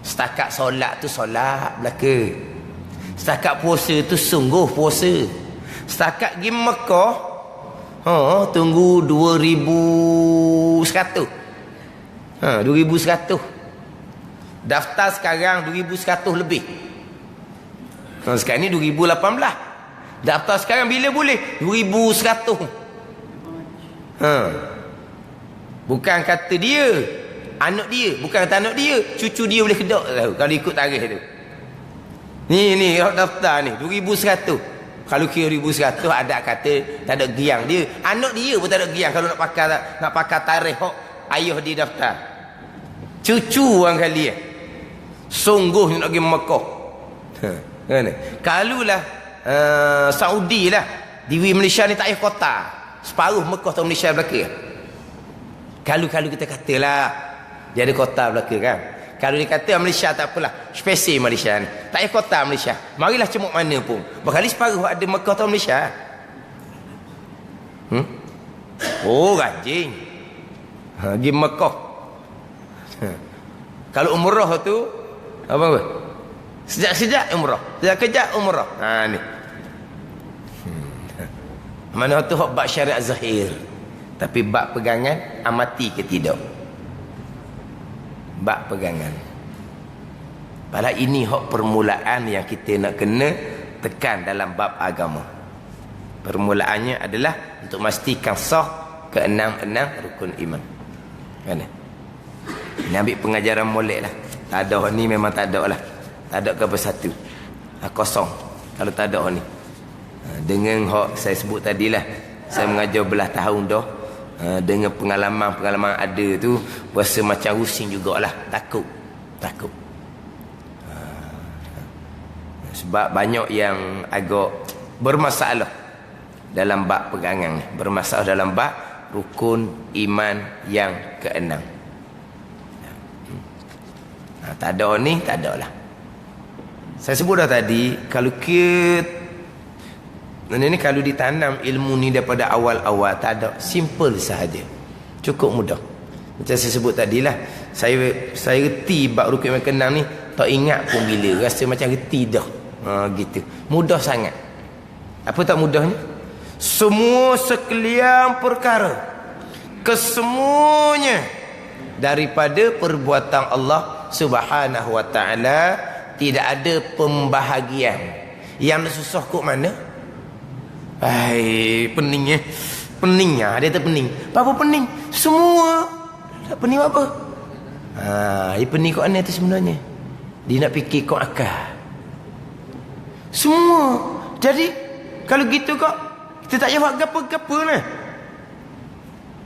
Setakat solat tu solat belaka. Setakat puasa tu sungguh puasa. Setakat pergi Mekah, tunggu 2100. 2100. Daftar sekarang 2100 lebih. Sekarang ni 2018. Daftar sekarang bila boleh? 2100. Bukan kata dia, anak dia, bukan kata anak dia, cucu dia boleh kedok tahu kalau ikut tarikh tu. Ni daftar ni 2100. Kalau kira 1100 ada kata tak ada giang dia. Anak dia pun tak ada giang kalau nak pakai tarikh ayah dia daftar. Cucu orang kali sungguh nak pergi Mekah. Kan? Kalulah Saudi lah di Malaysia ni tak payah kota. Separuh Mekah atau Malaysia belaka. Kalau kita katalah dia ada kota belaka kan. Kalau dia kata Malaysia tak apalah, spesies Malaysia ni. Tak payah kota Malaysia. Marilah cemuk mana pun. Berkali separuh ada Mekah atau Malaysia. Oh rajin. Pergi Mekah. Kalau umrah tu apa? Sejak umrah. Sejak kejap umrah. Ni. Mana tu hak bab syariat zahir. Tapi bab pegangan amati ke tidak? Bab pegangan. Padahal ini hak permulaan yang kita nak kena tekan dalam bab agama. Permulaannya adalah untuk memastikan sah keenam-enam rukun iman. Kan? Ini ambil pengajaran molek lah. Tak ada ni memang tak ada lah. Tak ada ke bersatu. Kosong. Kalau tak ada ni. Dengan hak saya sebut tadilah. Saya mengajar belah tahun dah. Dengan pengalaman ada tu. Rasa macam rusing jugalah. Takut. Sebab banyak yang agak bermasalah dalam bab pegangan ni. Bermasalah dalam bab rukun iman yang keenam. Tak ada ni, tak ada lah. Saya sebut dah tadi, kalau ini kalau ditanam ilmu ni daripada awal-awal, tak ada, simple sahaja. Cukup mudah. Macam saya sebut tadilah, saya reti bab rukun iman keenam ni, tak ingat pun bila, rasa macam reti dah. Gitu. Mudah sangat. Apa tak mudahnya? Semua sekalian perkara, kesemuanya daripada perbuatan Allah Subhanahu wa ta'ala, tidak ada pembahagian. Yang susah kok mana? Peningnya dia tak pening. Apa pening? Semua. Tak pening apa? Dia pening kok aneh tu sebenarnya. Dia nak fikir kok akal. Semua. Jadi kalau gitu kok kita tak payah buat gapa-gapa lah.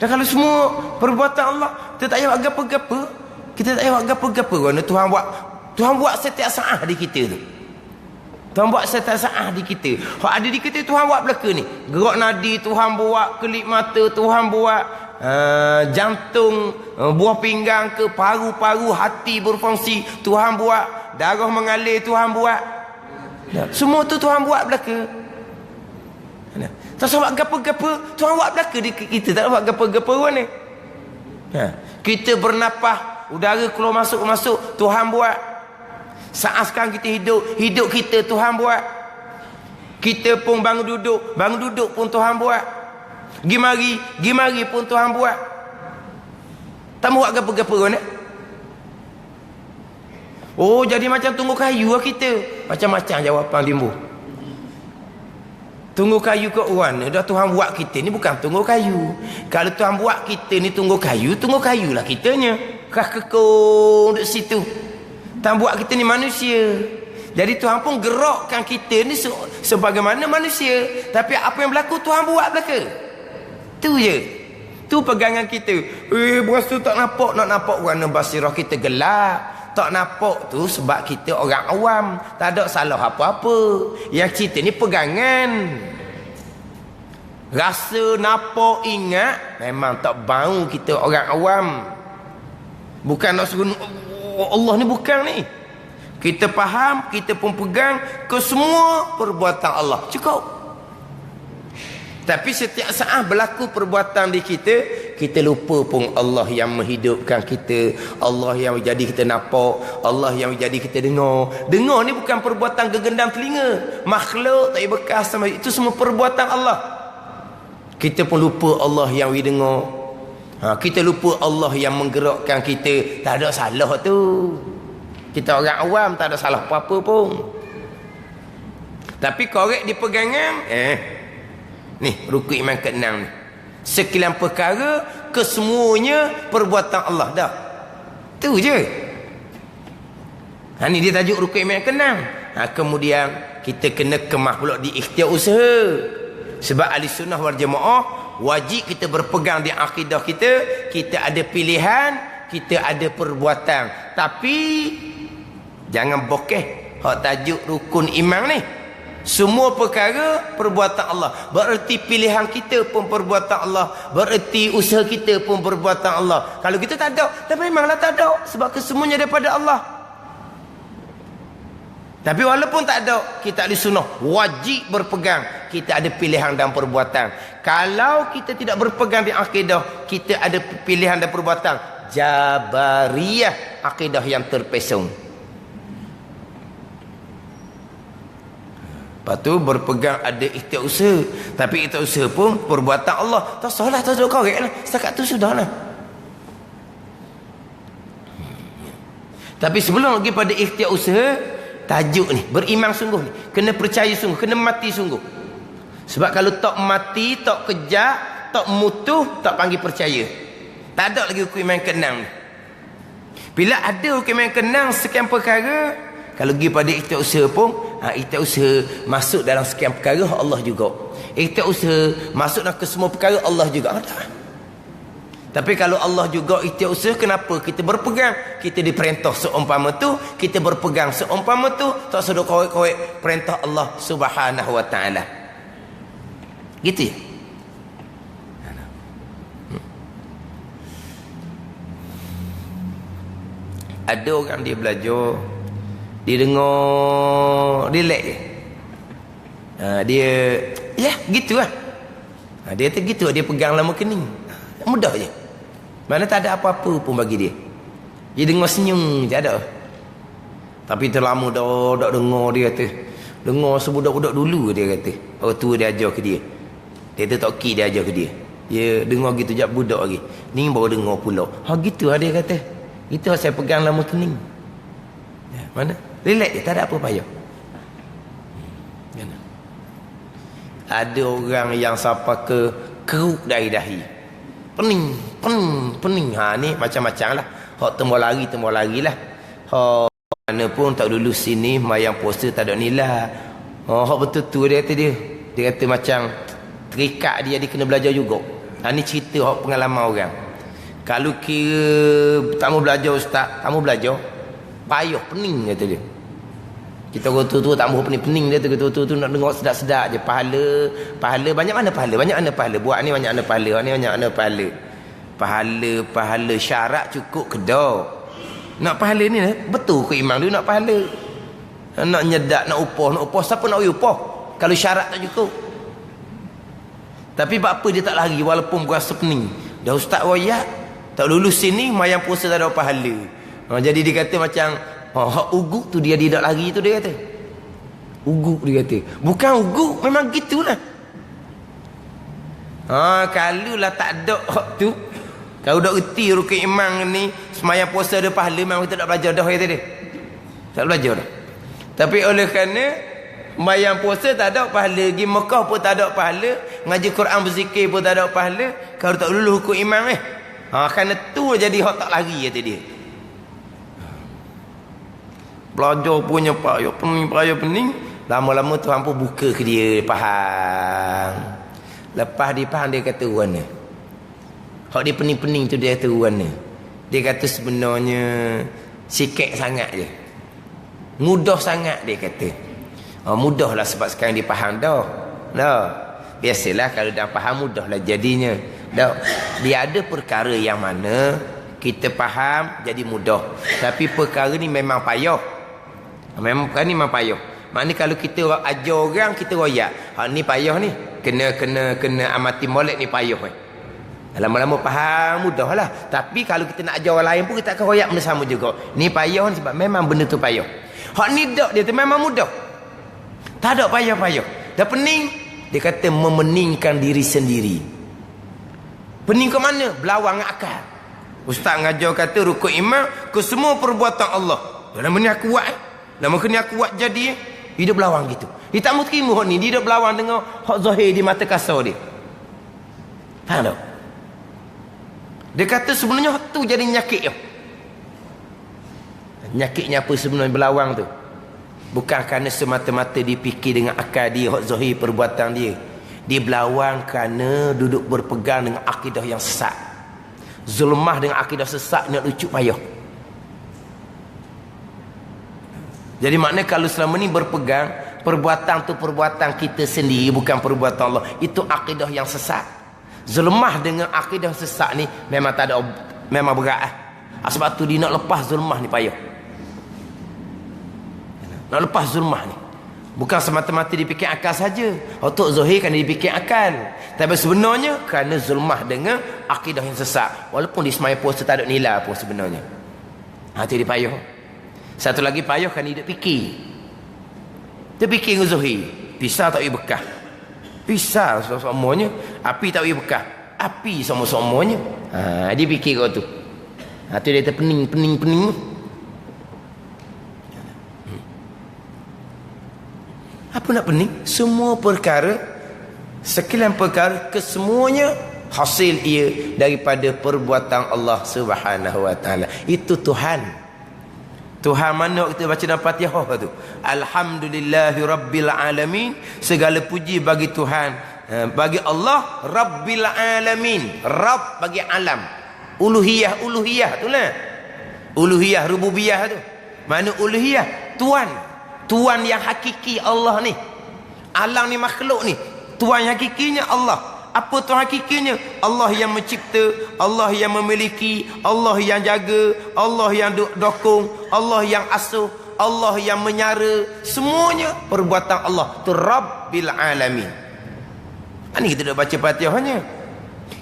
Dan kalau semua perbuatan Allah kita tak payah buat gapa-gapa, kita tak payah buat gapa-gapa kerana Tuhan buat setiap saat di kita tu. Tuhan buat setiap saat di kita. Hak ada di kita Tuhan buat belaka ni. Gerak nadi Tuhan buat, kelip mata Tuhan buat, jantung, buah pinggang ke paru-paru, hati berfungsi Tuhan buat, darah mengalir Tuhan buat. Semua tu Tuhan buat belaka. Tak sebab gapa-gapa Tuhan buat belaka di kita. Tak buat gapa-gapa orang ni. Kita bernafas, udara keluar masuk Tuhan buat. Saat sekarang kita hidup kita Tuhan buat. Kita pun bangun duduk pun Tuhan buat. Gi mari pun Tuhan buat. Tak buat gapa-gapa orang ni. Oh, jadi macam tunggu kayu lah kita. Macam-macam jawapan timbul. Tunggu kayu ke orang ni, dah Tuhan buat kita ni bukan tunggu kayu. Kalau Tuhan buat kita ni tunggu kayu lah kitanya. Kah kekong duduk situ. Tuhan buat kita ni manusia. Jadi Tuhan pun gerakkan kita ni sebagaimana manusia. Tapi apa yang berlaku Tuhan buat belaka. Tu je. Tu pegangan kita. Berasa tak nampak, nak nampak warna basirah kita gelap. Tak nampak tu sebab kita orang awam. Tak ada salah apa-apa. Yang cerita ni pegangan. Rasa, nampak, ingat, memang tak bau kita orang awam. Bukan nak suruh Allah ni, bukan ni. Kita faham, kita pun pegang ke semua perbuatan Allah. Cukup. Tapi setiap saat berlaku perbuatan di kita, kita lupa pun Allah yang menghidupkan kita, Allah yang jadi kita nampak, Allah yang jadi kita dengar. Dengar ni bukan perbuatan gegendam telinga, makhluk tak bekas sama, itu semua perbuatan Allah. Kita pun lupa Allah yang dengar. Kita lupa Allah yang menggerakkan kita. Tak ada salah tu. Kita orang awam tak ada salah apa-apa pun. Tapi korek di pegangan, ni rukun iman ke-6 ni. Sekilan perkara, kesemuanya perbuatan Allah dah. Tu je. Ni dia tajuk rukun iman ke-6. Kemudian kita kena kemah pula di ikhtiar usaha. Sebab ahli sunnah wal jamaah wajib kita berpegang di akidah kita. Kita ada pilihan, kita ada perbuatan. Tapi jangan bokeh hak tajuk rukun iman ni. Semua perkara perbuatan Allah. Bererti pilihan kita pun perbuatan Allah. Bererti usaha kita pun perbuatan Allah. Kalau kita tak ada, dan memanglah tak ada. Sebab kesemuanya daripada Allah. Tapi walaupun tak ada, kita ahli sunnah wajib berpegang. Kita ada pilihan dan perbuatan. Kalau kita tidak berpegang di akidah, kita ada pilihan dan perbuatan. Jabariyah, akidah yang terpesong. Lepas tu berpegang ada ikhtiar usaha. Tapi ikhtiar usaha pun perbuatan Allah. Tak salah, tak ada korek lah. Setakat tu sudah lah. Tapi sebelum lagi pada ikhtiar usaha, tajuk ni, beriman sungguh ni. Kena percaya sungguh, kena mati sungguh. Sebab kalau tak mati, tak kejak, tak mutuh, tak panggil percaya. Tak ada lagi hukum iman ke-6 ni. Bila ada hukum iman ke-6 sekian perkara, kalau pergi pada ikhtiar usaha pun, ikhtiar usaha masuk dalam sekian perkara Allah juga. Ikhtiar usaha masuk dalam kesemua perkara Allah juga. Tapi kalau Allah juga ikhtiar usaha, kenapa kita berpegang? Kita diperintah seumpama tu, kita berpegang seumpama tu, tak sedar korek-korek perintah Allah Subhanahu wa taala. Gitu ya. Ada orang dia belajar, dia dengar, relax je. Dia, ya gitu lah. Dia tu gitu, dia pegang lama kening. Mudah je. Mana tak ada apa-apa pun bagi dia. Dia dengar senyum je ada. Tapi terlama dah dengar, dia kata. Dengar sebudak-budak dulu dia kata. Orang tua dia ajar ke dia. Dia tu tak dia ajar ke dia. Dia dengar gitu jap budak lagi. Ni baru dengar pula. Gitu lah dia kata. Itu saya pegang lama kening. Ya, mana? Relax je, tak ada apa payah. Ada orang yang sampai ke keruk dari dahi. Pening. Ni macam-macam lah. Hak tembak lari lah. Hak mana pun tak lulus sini, mayang puasa tak ada nilai. Hak betul tu dia kata dia. Dia kata macam terikat dia kena belajar juga. Ni cerita hak pengalaman orang. Kalau kira tak mau belajar ustaz, tak mau belajar, payah, pening kata dia. Kita orang tua tak mau pening dia tu, tu nak dengar sedap-sedap je. Pahala banyak mana pahala? Buat ni banyak mana pahala, ni banyak mana pahala. Pahala syarat cukup ke dak? Nak pahala ni betul ke imam dia nak pahala? Nak nyedak, nak upah, siapa nak upah kalau syarat tak cukup? Tapi apa dia tak lari walaupun berasa pening. Dah ustaz royak, tak lulus sini, mayang puasa tak ada pahala. Jadi dia kata macam hak uguk tu dia tak lari tu dia kata. Uguk dia kata. Bukan uguk, memang gitulah. Kalau lah tak ada hak tu, kalau dah erti rukun iman ni, semayang puasa ada pahala, memang kita tak belajar dah kata dia. Tak belajar dah. Tapi oleh kerana mayang puasa tak ada pahala, pergi Mekah pun tak ada pahala, ngaji Quran berzikir pun tak ada pahala, kalau tak lulus hukum iman kerana tu jadi hak tak lari kata dia. Belajar punya payah pening, lama-lama Tuhan pun buka ke dia, faham. Lepas dia faham, dia kata warna. Hak dia pening-pening tu dia kata warna. Dia kata sebenarnya sikit sangat je, mudah sangat dia kata. Mudahlah sebab sekarang dia faham dah. Biasalah kalau dah faham mudahlah jadinya. Dia ada perkara yang mana kita faham jadi mudah. Tapi perkara ni memang payah. Memang perkara ni memang payah. Maknanya kalau kita ajar orang, kita royak. Ni payah ni. kena amati molek ni payah lama-lama faham mudahlah. Tapi kalau kita nak ajar orang lain pun kita akan royak benda sama juga. Ni payah sebab memang benda tu payah. Hak ni dak dia tu memang mudah. Tak ada payah-payah. Dah pening, dia kata memeningkan diri sendiri. Pening ke mana? Belawang akal. Ustaz ngajar kata rukuk iman ke semua perbuatan Allah. Lama ni aku buat lama kena aku buat jadi dia belawang gitu. Dia tak mau terima hak ni. Dia dak belawang dengan hak zahir di mata kasar dia. Faham tak? Dia kata sebenarnya tu jadi nyakit je. Nyakitnya apa sebenarnya belawang tu? Bukan kerana semata-mata dipikir dengan akal dia, hak zahir perbuatan dia. Dia belawang kerana duduk berpegang dengan akidah yang sesat. Zulmah dengan akidah sesat nak lucu payah. Jadi maknanya kalau selama ni berpegang, perbuatan tu perbuatan kita sendiri, bukan perbuatan Allah. Itu akidah yang sesat. Zulmah dengan akidah sesat ni memang tak ada, memang berat sebab tu dia nak lepas zulmah ni payah. Nak lepas zulmah ni bukan semata-mata dipikir akal saja. Untuk zahir kan dipikir akal, tapi sebenarnya kerana zulmah dengan akidah yang sesat. Walaupun di semaya puasa tak ada nilai pun sebenarnya. Tu dia payah. Satu lagi payah kan dia fikir. Dia fikir dengan zahir. Pisau tak boleh bekah. Pisau sama-samanya. Api tak boleh bekah. Api sama-samanya. Dia fikir kau tu. Tu dia terpening. Apa nak pening? Semua perkara, sekalian perkara, kesemuanya hasil ia daripada perbuatan Allah Subhanahu wa taala. Itu Tuhan. Tuhan mana kita baca dalam Fatihah tu? Alhamdulillahi rabbil alamin. Segala puji bagi Tuhan, bagi Allah Rabbil alamin. Rabb bagi alam. Uluhiyah tu lah. Uluhiyah rububiyah tu. Mana uluhiyah? Tuan yang hakiki Allah ni. Alam ni makhluk ni. Tuan yang hakikinya Allah. Apa Tuhan hakikinya? Allah yang mencipta, Allah yang memiliki, Allah yang jaga, Allah yang dokong, Allah yang asuh, Allah yang menyara. Semuanya perbuatan Allah. Tu Rabbil alamin. Ini kita dah baca Fatihahnya.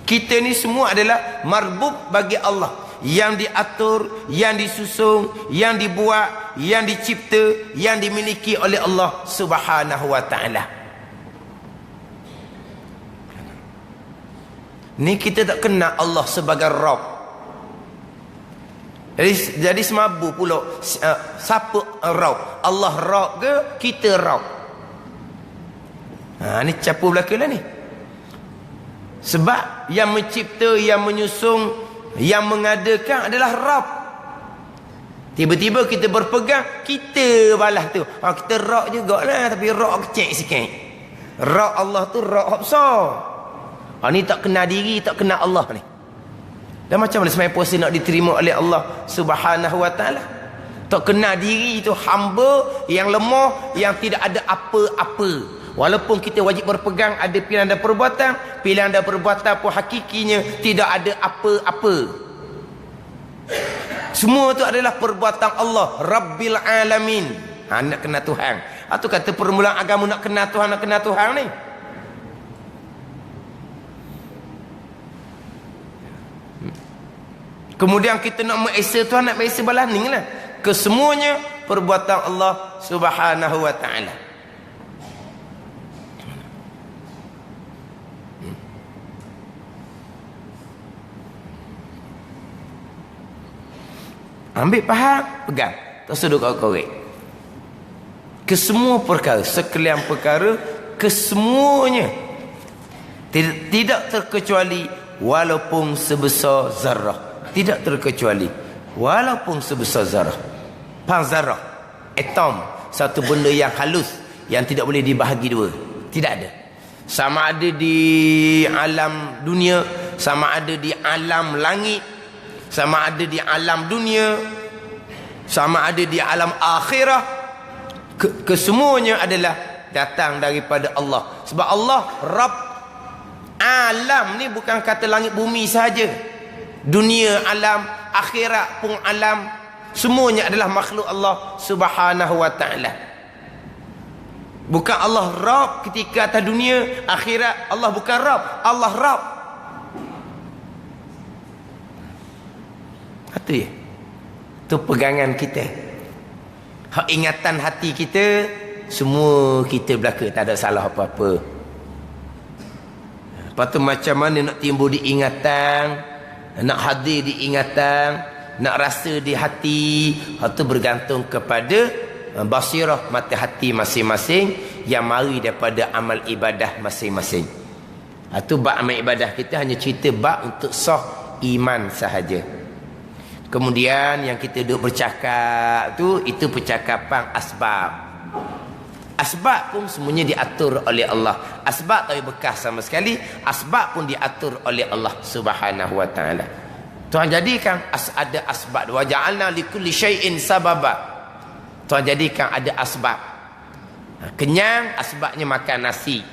Kita ni semua adalah marbub bagi Allah. Yang diatur, yang disusun, yang dibuat, yang dicipta, yang dimiliki oleh Allah Subhanahu wa taala. Ni kita tak kenal Allah sebagai Rabb. Jadi semabu pula siapa Rabb? Allah Rabb ke kita Rabb? Ni capu belaka lah ni. Sebab yang mencipta, yang menyusun, yang mengadakan adalah Rabb. Tiba-tiba kita berpegang, kita balas tu. Kita Rabb jugalah, tapi Rabb kecil sikit. Rabb Allah tu Rabb besar. Ni tak kenal diri, tak kenal Allah ni. Dan macam mana sembahyang puasa nak diterima oleh Allah Subhanahu wa taala? Tak kenal diri itu hamba yang lemah, yang tidak ada apa-apa. Walaupun kita wajib berpegang ada pilihan dan perbuatan, pilihan dan perbuatan pun hakikinya tidak ada apa-apa. Semua itu adalah perbuatan Allah Rabbil alamin. Nak kenal Tuhan. Itu kata permulaan agama nak kenal Tuhan ni. Kemudian kita nak mengesa Tuhan, nak mengesa balaning lah. Kesemuanya perbuatan Allah Subhanahu wa ta'ala. Ambil faham, pegang. Tak sedut korek. Kesemua perkara, sekalian perkara, kesemuanya tidak terkecuali walaupun sebesar zarah. Tidak terkecuali walaupun sebesar zarah. Zarah, atom, satu benda yang halus yang tidak boleh dibahagi dua. Tidak ada. Sama ada di alam dunia, sama ada di alam langit, sama ada di alam dunia, sama ada di alam akhirah. Kesemuanya adalah datang daripada Allah. Sebab Allah Rabb. Alam ni bukan kata langit bumi sahaja. Dunia alam, akhirat pun alam, semuanya adalah makhluk Allah Subhanahu wa ta'ala. Bukan Allah Rabb ketika atas dunia, akhirat Allah bukan Rabb, Allah Rabb. Itu ya. Itu pegangan kita. Hak ingatan hati kita, semua kita belaka, tak ada salah apa-apa. Lepas tu macam mana nak timbul di ingatan, nak hadir di ingatan, nak rasa di hati, itu bergantung kepada basirah mata hati masing-masing yang mari daripada amal ibadah masing-masing. Itu bab amal ibadah kita hanya cerita bab untuk sah iman sahaja. Kemudian yang kita duduk bercakap tu, itu percakapan asbab. Asbab pun semuanya diatur oleh Allah. Asbab tak bekas sama sekali. Asbab pun diatur oleh Allah Subhanahu wa taala. Tuhan jadikan ada asbab. Wa ja'alna likulli syai'in sababa. Tuhan jadikan ada asbab. Kenyang, asbabnya makan nasi.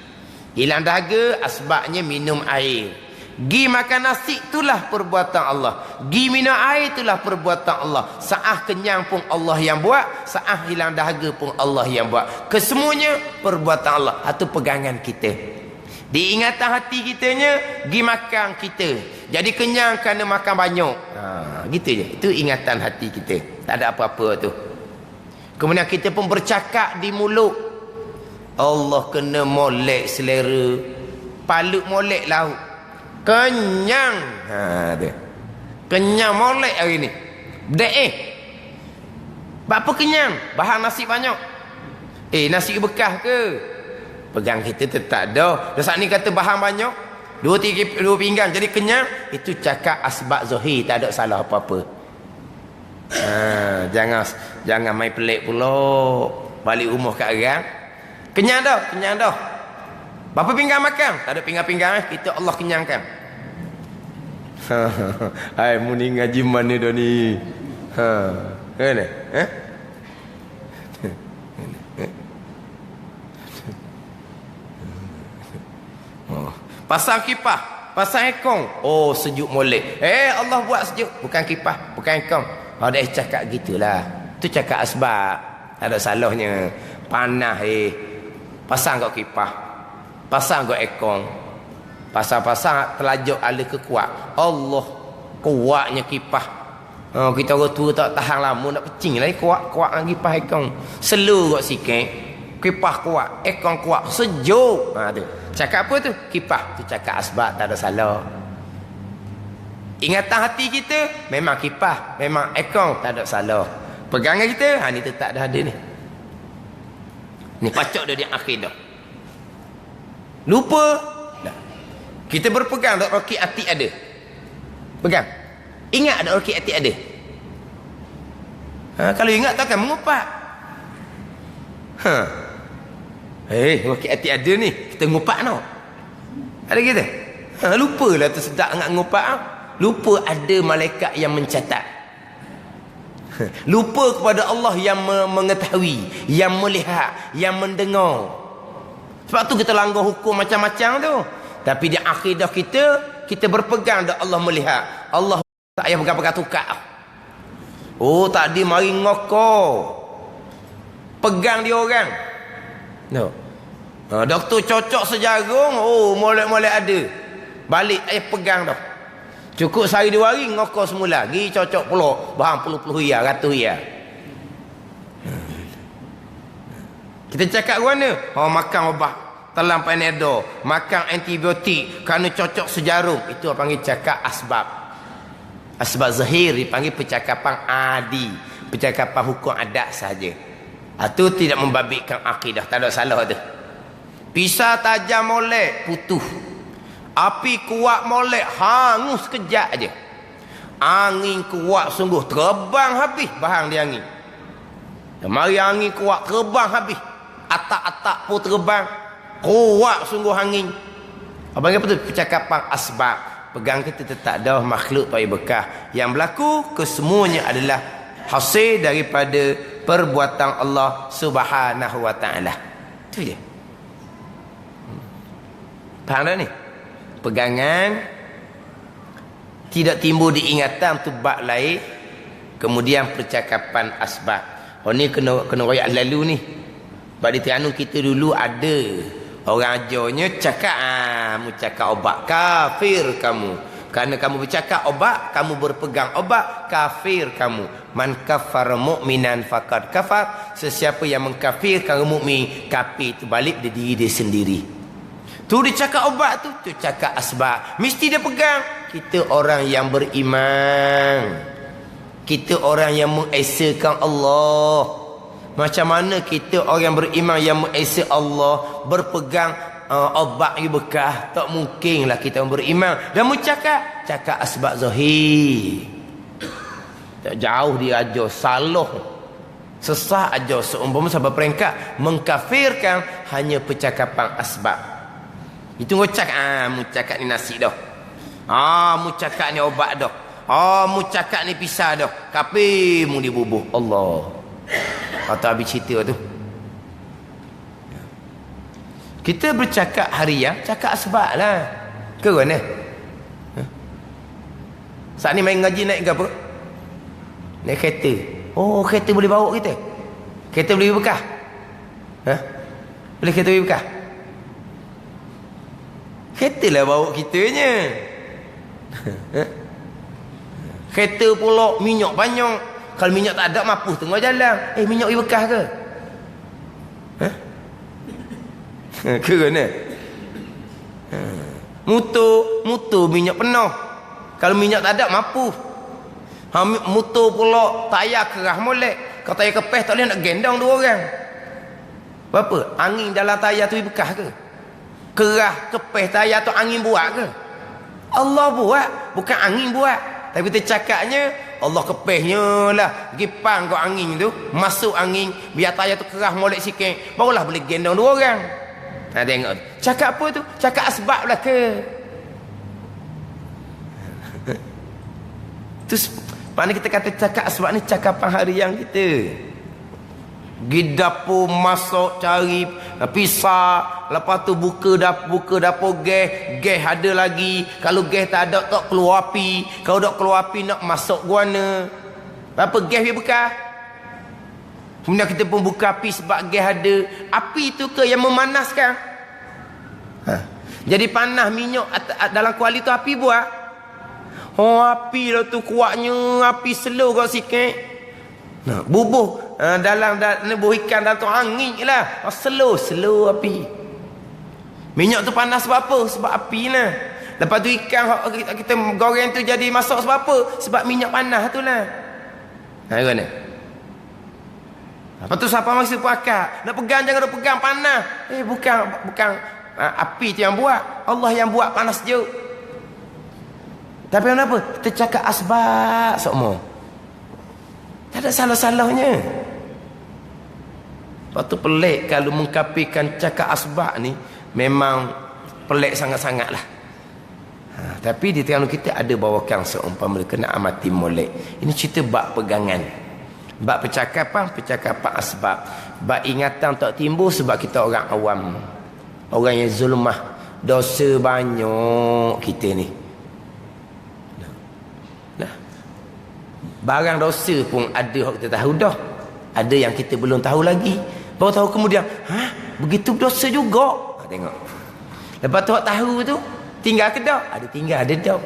Hilang dahaga, asbabnya minum air. Gi makan nasi itulah perbuatan Allah. Gi minum air itulah perbuatan Allah. Saat kenyang pun Allah yang buat, saat hilang dahaga pun Allah yang buat. Kesemuanya perbuatan Allah. Itu pegangan kita. Diingatan hati kitanya, gi makan kita. Jadi kenyang kerana makan banyak. Gitu je. Itu ingatan hati kita. Tak ada apa-apa tu. Kemudian kita pun bercakap di mulut. Allah kena molek selera. Palut molek lauk. Kenyang. Dia. Kenyang molek hari ni. Apa kenyang? Bahan nasi banyak. Nasi bekas ke? Pegang kita tetap dah. Saat ni kata bahan banyak, dua pinggan jadi kenyang. Itu cakap asbab zahir, tak ada salah apa-apa. Jangan main pelik pula. Balik rumah kat orang. Kenyang dah. Berapa pinggan makan? Tak ada pinggan-pinggan. Kita Allah kenyangkan. Hai, mu ni ngaji mana dah ni? Mana? Pasang kipas, pasang ekong. Oh, sejuk molek. Allah buat sejuk. Bukan kipas, bukan ekong. Dah cakap gitulah. Tu cakap asbab. Tak ada salahnya. Panas pasang kau kipas. Pasang kau ekong. Pasang-pasang telajak ala kekuat. Allah kuatnya kipas. Kita orang tua tak tahan lama nak pecing lagi kuat dengan kipas ekong. Slow kau sikit. Kipas kuat, ekong kuat, sejuk. Tu. Cakap apa tu? Kipas. Tu cakap asbab, tak ada salah. Ingatan hati kita memang kipas, memang ekong, tak ada salah. Pegangan kita, ni tetap dah ada ni. Ni pacak dia di akidah. Lupa tak? Kita berpegang tak roki hati ada. Pegang. Ingat tak roki hati ada. Kalau ingat takkan mengupat. Roki hati ada ni. Kita ngupat no. Ada kita. Lupalah tu sedap nak ngupat. Lupa ada malaikat yang mencatat. Lupa kepada Allah yang mengetahui, yang melihat, yang mendengar. Sebab tu kita langgar hukum macam-macam tu. Tapi di akidah kita berpegang dah Allah melihat. Allah tak payah pegang-pegang tukar. Tadi mari ngokor. Pegang dia orang. No. Doktor cocok sejagung. Molek-molek ada. Balik pegang dah. Cukup sehari 2 hari ngokor semula. Gi cocok pula. Bahan puluh-puluh riyal, ratus riyal. Kita cakap mana? Makan ubat telan panadol, makan antibiotik kerana cocok sejarum. Itu apa panggil cakap asbab. Asbab zahir dipanggil percakapan adi, percakapan hukum adat saja. Itu tidak membabitkan akidah, tak ada salah tu. Pisau tajam molek, putus. Api kuat molek, hangus sekejap aja. Angin kuat sungguh, terbang habis bahan dia angin. Mari angin kuat, terbang habis. Atak-atak pun terbang. Kuat sungguh angin. Abang apa tu? Percakapan asbab. Pegang kita tetap dah makhluk tak bekah. Yang berlaku kesemuanya adalah hasil daripada perbuatan Allah Subhanahu wa taala. Itu je. Faham tak ni? Pegangan tidak timbul diingatan tu bab lain. Kemudian percakapan asbab. Ni kena royak lalu ni. Sebab di Terengganu kita dulu ada orang ajarnya cakap, mu cakap obat, kafir kamu. Kerana kamu bercakap obat, kamu berpegang obat, kafir kamu. Man kafara mu'minan faqad kafar. Sesiapa yang mengkafirkan mukmin, kafir itu balik dari diri dia sendiri. Tu dia cakap obat tu cakap asbab. Mesti dia pegang. Kita orang yang beriman. Kita orang yang mengesakan Allah. Macam mana kita orang yang beriman yang mengesah Allah berpegang obat yang bekah? Tak mungkinlah kita beriman dan mencakap asbab zahir. Tak jauh dia ajar salah, sesah ajar seumpama sampai peringkat mengkafirkan hanya percakapan asbab. Itu ngocak, mu cakap ni nasi dah, mu cakap ni obat dah, mu cakap ni pisah dah, kafir mu dibubuh Allah. Kata habis cerita tu, kita bercakap harian, cakap asbab lah. Ke mana? Saat ni main ngaji naik ke apa? Naik kereta. Oh, kereta boleh bawa kita? Kereta boleh bekah? Boleh kereta boleh bekah? Kereta lah bawa kitanya. Kereta pula minyak banyak. Kalau minyak tak ada, mapuh tengah jalan. Minyak boleh bekah ke? Ke mana? Motor minyak penuh. Kalau minyak tak ada, mapuh. Motor pula tayar kerah molek. Kalau tayar kepeh tak boleh nak gendong dua orang. Berapa? Angin dalam tayar tu bekas ke? Kerah kepeh tayar tu angin buat ke? Allah buat, bukan angin buat. Tapi kita cakapnya Allah kepehnya lah gipang kau angin tu, masuk angin biar tayar tu kerah molek sikit, barulah boleh gendong dua orang. Tengok cakap apa tu? Cakap asbab lah ke? Tu mana kita kata cakap asbab ni cakapan harian kita. Pergi dapur masak cari pisah, lepas tu buka dapur gas ada lagi. Kalau gas tak ada tak keluar api. Kalau tak keluar api nak masak guana. Apa gas dia bekas? Kemudian kita pun buka api sebab gas ada. Api tu ke yang memanaskan? Jadi panas minyak dalam kuali tu api buat. Api lah tu kuatnya, api slow kau sikit. Bubuh dalam bubuh ikan dalam tu angin lah. Slow api. Minyak tu panas sebab apa? Sebab api lah. Lepas tu ikan kita goreng tu jadi masak sebab apa? Sebab minyak panas tu lah. Mana? Lepas tu siapa masa pun akak nak pegang, jangan nak pegang panas. Bukan api tu yang buat, Allah yang buat panas je. Tapi kenapa? Kita cakap asbab semua. Tak ada salah-salahnya. Lepas tu pelik kalau mengkafirkan cakap asbab ni, memang pelik sangat-sangat lah. Tapi di Terengganu kita ada bawakan seumpama kena amati molek. Ini cerita bab pegangan, bab percakapan asbab, bab ingatan tak timbul sebab kita orang awam, orang yang zulmah, dosa banyak kita ni. Barang dosa pun ada yang kita tahu dah, ada yang kita belum tahu lagi. Baru tahu kemudian, begitu dosa juga. Tengok. Lepas tu hak tahu tu tinggal ke dak? Ada tinggal, ada dak.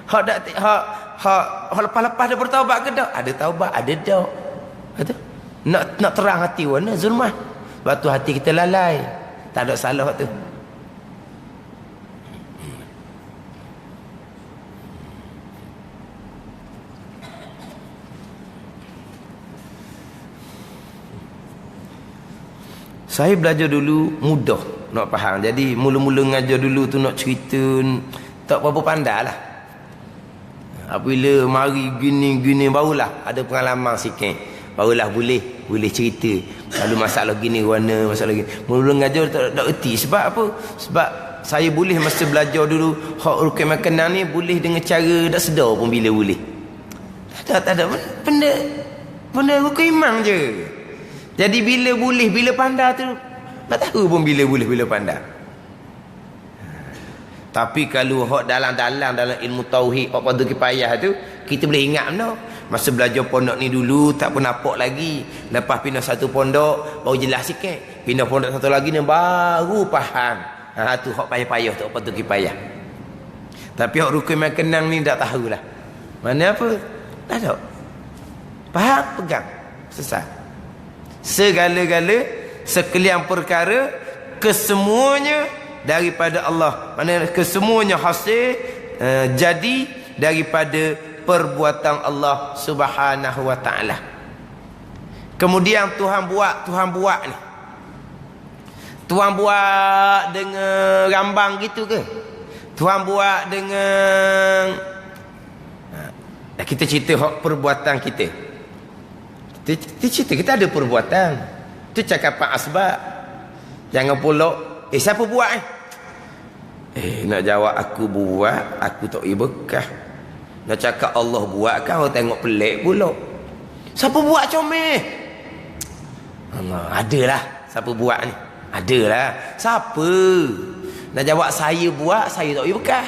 Hak lepas-lepas dia bertaubat ke dak? Ada taubat, ada dak. Kata nak terang hati warna zulmah. Lepas tu hati kita lalai. Tak ada salah tu. Saya belajar dulu mudah nak faham. Jadi mula-mula ngajar dulu tu nak cerita tak berapa pandai lah. Apabila mari gini barulah ada pengalaman sikit. Barulah boleh cerita. Kalau masalah gini warna, masalah gini. Mula-mula ngajar tak erti. Sebab apa? Sebab saya boleh masa belajar dulu hak rukun makanan ni boleh dengan cara tak sedar pun bila boleh. Tak ada benda rukun iman je. Jadi bila boleh, bila pandai tu tak tahu pun bila boleh, bila pandai. Tapi kalau hak dalam ilmu tauhid, hak pada kipayah tu, kita boleh ingat benar. Masa belajar pondok ni dulu tak pernah nampak lagi. Lepas pindah satu pondok baru jelas sikit. Pindah pondok satu lagi ni baru faham. Tu hak payah-payah tak patut payah. Tapi hak rukun main kenang ni tak tahulah. Mana apa? Tak tahu. Faham, pegang. Selesai. Segala-gala, sekalian perkara, kesemuanya daripada Allah. Mana kesemuanya hasil jadi daripada perbuatan Allah Subhanahu wa taala. Kemudian Tuhan buat ni. Tuhan buat dengan rambang gitu ke? Tuhan buat dengan kita cerita hak perbuatan kita. Kita cerita kita ada perbuatan. Tu cakapan asbab. Jangan pula siapa buat nak jawab aku buat, aku tak berkah. Nak cakap Allah buat kan orang tengok pelik pula. Siapa buat comel? Allah, adalah siapa buat ni. Adalah. Siapa? Nak jawab saya buat, saya tak berkah.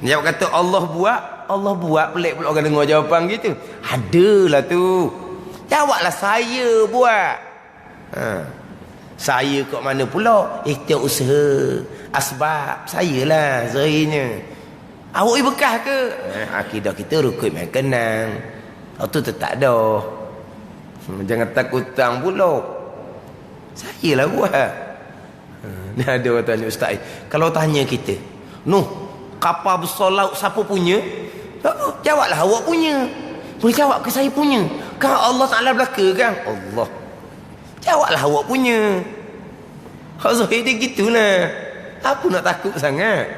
Nak jawab kata Allah buat pelik pula orang dengar jawapan gitu. Adalah tu. Jawablah saya buat. Saya kat mana pula? Ikhtiar usaha. Asbab saya lah zahirnya. Awak berkah ke? Akidah kita rukun main kenang. Tu tak ada. Jangan takut hutang pula. Saya lah buat. Ni ada orang tanya ustaz. Kalau tanya kita, kapal besar laut siapa punya? Jawablah awak punya. Boleh jawab ke saya punya? Kan Allah Ta'ala belaka kan? Allah. Jawablah awak punya. Hak zahir dia gitulah. Apa nak takut sangat?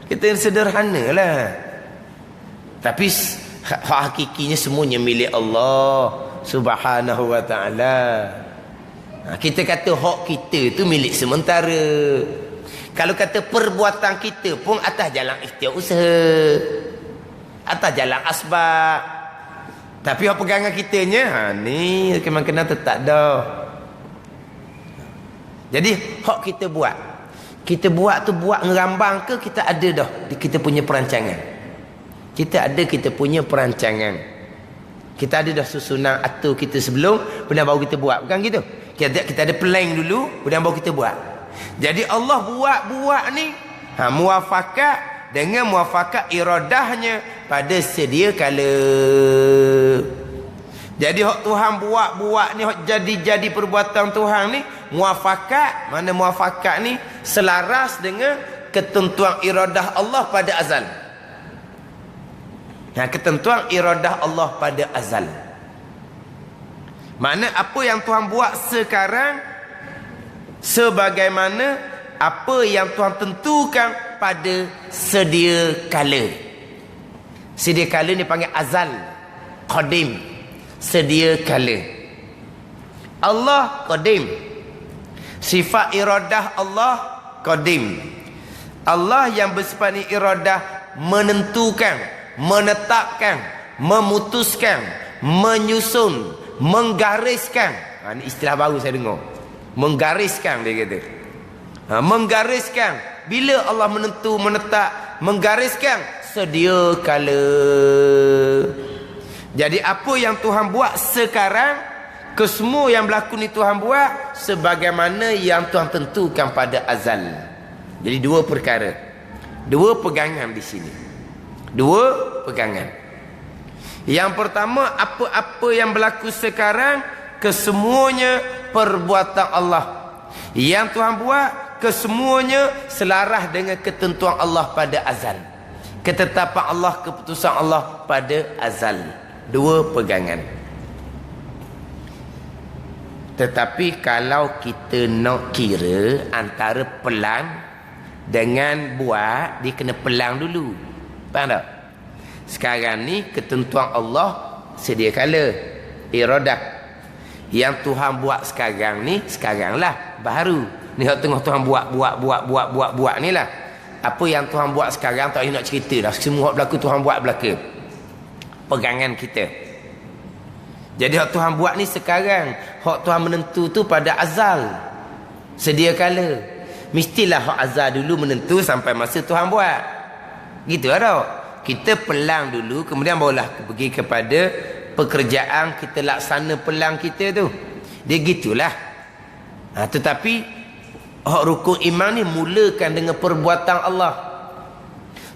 Kita sederhana lah. Tapi hak hakikinya semuanya milik Allah Subhanahu wa ta'ala. Kita kata hak kita tu milik sementara. Kalau kata perbuatan kita pun atas jalan ikhtiar usaha, atas jalan asbab. Tapi hak pegangan kitanya ni kena tetap dah. Jadi hak kita buat. Kita buat tu buat ngerambang ke kita ada dah kita punya perancangan. Kita ada kita punya perancangan. Kita ada dah susunan atur kita sebelum kemudian baru kita buat. Bukan gitu. Kita ada plan dulu kemudian baru kita buat. Jadi Allah buat ni muafakat dengan muafakat iradahnya pada sedia kala. Jadi hak Tuhan buat ni hak jadi perbuatan Tuhan ni muafakat. Mana muafakat ni selaras dengan ketentuan iradah Allah pada azal. Ketentuan iradah Allah pada azal. Mana apa yang Tuhan buat sekarang sebagaimana apa yang Tuhan tentukan pada sedia kala. Sedia kala ni panggil azal, qadim, sedia kala. Allah qadim. Sifat iradah Allah qadim. Allah yang bersifat iradah menentukan, menetapkan, memutuskan, menyusun, menggariskan. Ini istilah baru saya dengar. Menggariskan dia kata. Menggariskan. Bila Allah menetap, menggariskan sedia kala. Jadi apa yang Tuhan buat sekarang, kesemua yang berlaku ni Tuhan buat sebagaimana yang Tuhan tentukan pada azal. Jadi dua perkara. Dua pegangan di sini. Dua pegangan. Yang pertama, apa-apa yang berlaku sekarang kesemuanya perbuatan Allah. Yang Tuhan buat kesemuanya selaras dengan ketentuan Allah pada azal. Ketetapan Allah, keputusan Allah pada azal. Dua pegangan. Tetapi kalau kita nak kira antara pelang dengan buat, dia kena pelang dulu. Faham tak? Sekarang ni ketentuan Allah sedia kala, iradah. Yang Tuhan buat sekarang ni, sekarang lah baru. Ni hak tengah Tuhan buat ni lah. Apa yang Tuhan buat sekarang tak payah nak cerita dah. Semua hak berlaku Tuhan buat belaka. Pegangan kita. Jadi hak Tuhan buat ni sekarang, hak Tuhan menentu tu pada azal, sedia kala. Mestilah hak azal dulu menentu sampai masa Tuhan buat. Gitu lah. kita pelang dulu, kemudian barulah pergi kepada pekerjaan kita laksana pelang kita tu. Dia gitulah. Tetapi hak rukun iman ni mulakan dengan perbuatan Allah.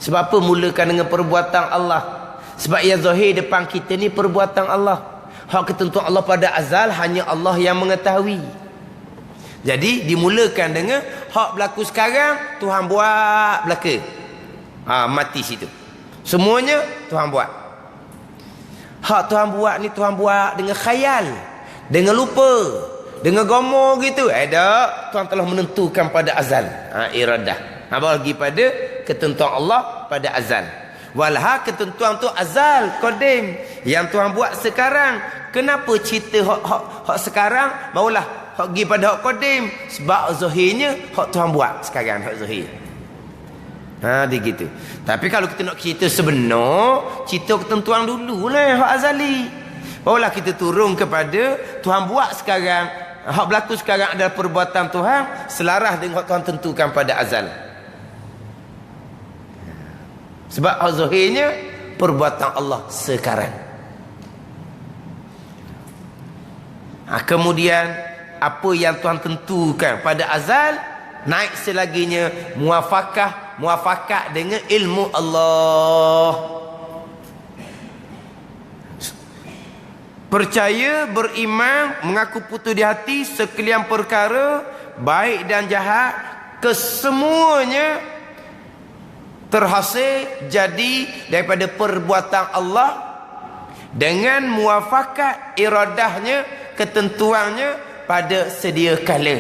Sebab apa mulakan dengan perbuatan Allah? Sebab yang zahir depan kita ni perbuatan Allah. Hak ketentuan Allah pada azal hanya Allah yang mengetahui. Jadi dimulakan dengan hak berlaku sekarang Tuhan buat belaka. Mati situ. Semuanya Tuhan buat. Hak Tuhan buat ni Tuhan buat dengan khayal, dengan lupa, dengan gomo gitu. Tak, Tuhan telah menentukan pada azal. Iradah. Bagi pada ketentuan Allah pada azal. Walha ketentuan tu azal, qadim. Yang Tuhan buat sekarang. Kenapa cerita hak sekarang barulah hak pergi pada hak qadim? Sebab zahirnya hak Tuhan buat sekarang, hak zahir. Dia gitu. Tapi kalau kita nak cerita sebenar, cerita ketentuan dululah hak azali. Barulah kita turun kepada Tuhan buat sekarang. Hak berlaku sekarang adalah perbuatan Tuhan selaras dengan hak Tuhan tentukan pada azal. Sebab hak zahirnya perbuatan Allah sekarang. Kemudian apa yang Tuhan tentukan pada azal, naik selaginya muafakat dengan ilmu Allah. Percaya, beriman, mengaku putus di hati sekalian perkara baik dan jahat, kesemuanya terhasil jadi daripada perbuatan Allah dengan muafakat iradahnya, ketentuannya pada sedia kala.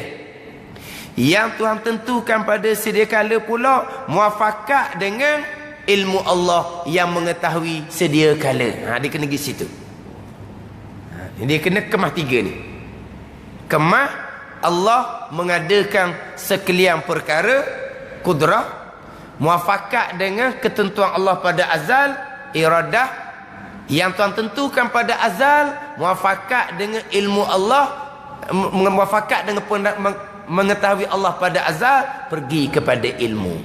Yang Tuhan tentukan pada sedia kala pula muafakat dengan ilmu Allah yang mengetahui sedia kala. Dia kena pergi situ. Dia kena kemah tiga ni. Kemah Allah mengadakan sekalian perkara, kudrah, muafakat dengan ketentuan Allah pada azal, iradah, yang Tuhan tentukan pada azal, muafakat dengan ilmu Allah, muafakat dengan mengetahui Allah pada azal, pergi kepada ilmu.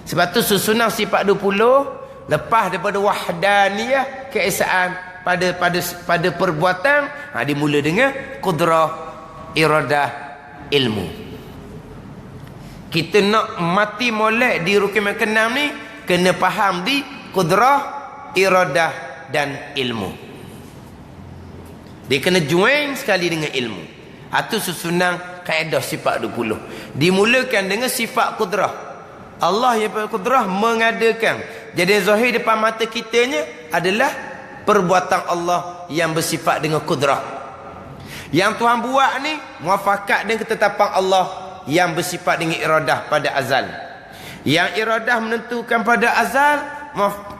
Sebab tu susunan sifat 20 lepas daripada wahdaniyah, keesaan pada perbuatan, dimula dengan kudrah, iradah, ilmu. Kita nak mati molek di rukun ke-6 ni, kena faham di kudrah, iradah dan ilmu. Dia kena join sekali dengan ilmu. Itu susunan kaedah sifat 20. Dimulakan dengan sifat kudrah. Allah yang berkudrah mengadakan. Jadi zahir depan mata kitanya adalah perbuatan Allah yang bersifat dengan kudrah. Yang Tuhan buat ni muafakat dengan ketetapan Allah yang bersifat dengan iradah pada azal. Yang iradah menentukan pada azal,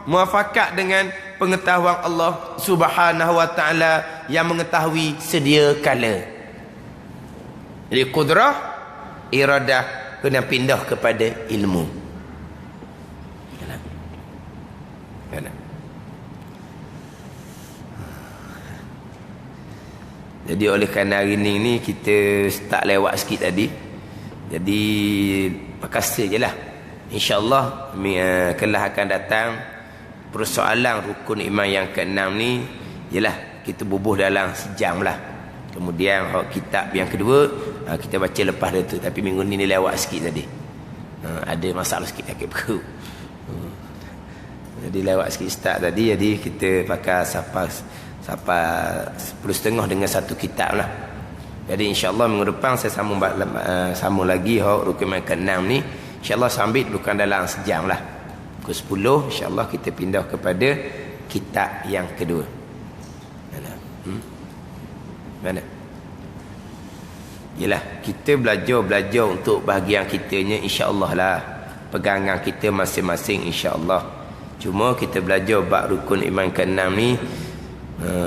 muafakat dengan pengetahuan Allah Subhanahu wa taala yang mengetahui sedia kala. Jadi kudrah, iradah kena pindah kepada ilmu. Jadi oleh kerana hari ni kita start lewat sikit tadi. Jadi perkasa je lah. InsyaAllah kelas akan datang persoalan rukun iman yang ke-6 ni, ialah kita bubuh dalam sejam lah. Kemudian kitab yang kedua kita baca lepas dia tu. Tapi minggu ni lewat sikit tadi. Ada masalah sikit kaki perut. Jadi lewat sikit start tadi. Jadi kita pakai sampai 10.30 dengan satu kitab lah. Jadi insyaAllah minggu depan saya sambung lagi rukun iman ke-6 ni. InsyaAllah sambil bukan dalam sejam lah. Pukul 10 insyaAllah kita pindah kepada kitab yang kedua. Mana? Yelah, kita belajar untuk bahagian kitanya insyaAllah lah. Pegangan kita masing-masing insyaAllah. Cuma kita belajar bab rukun iman ke-6 ni,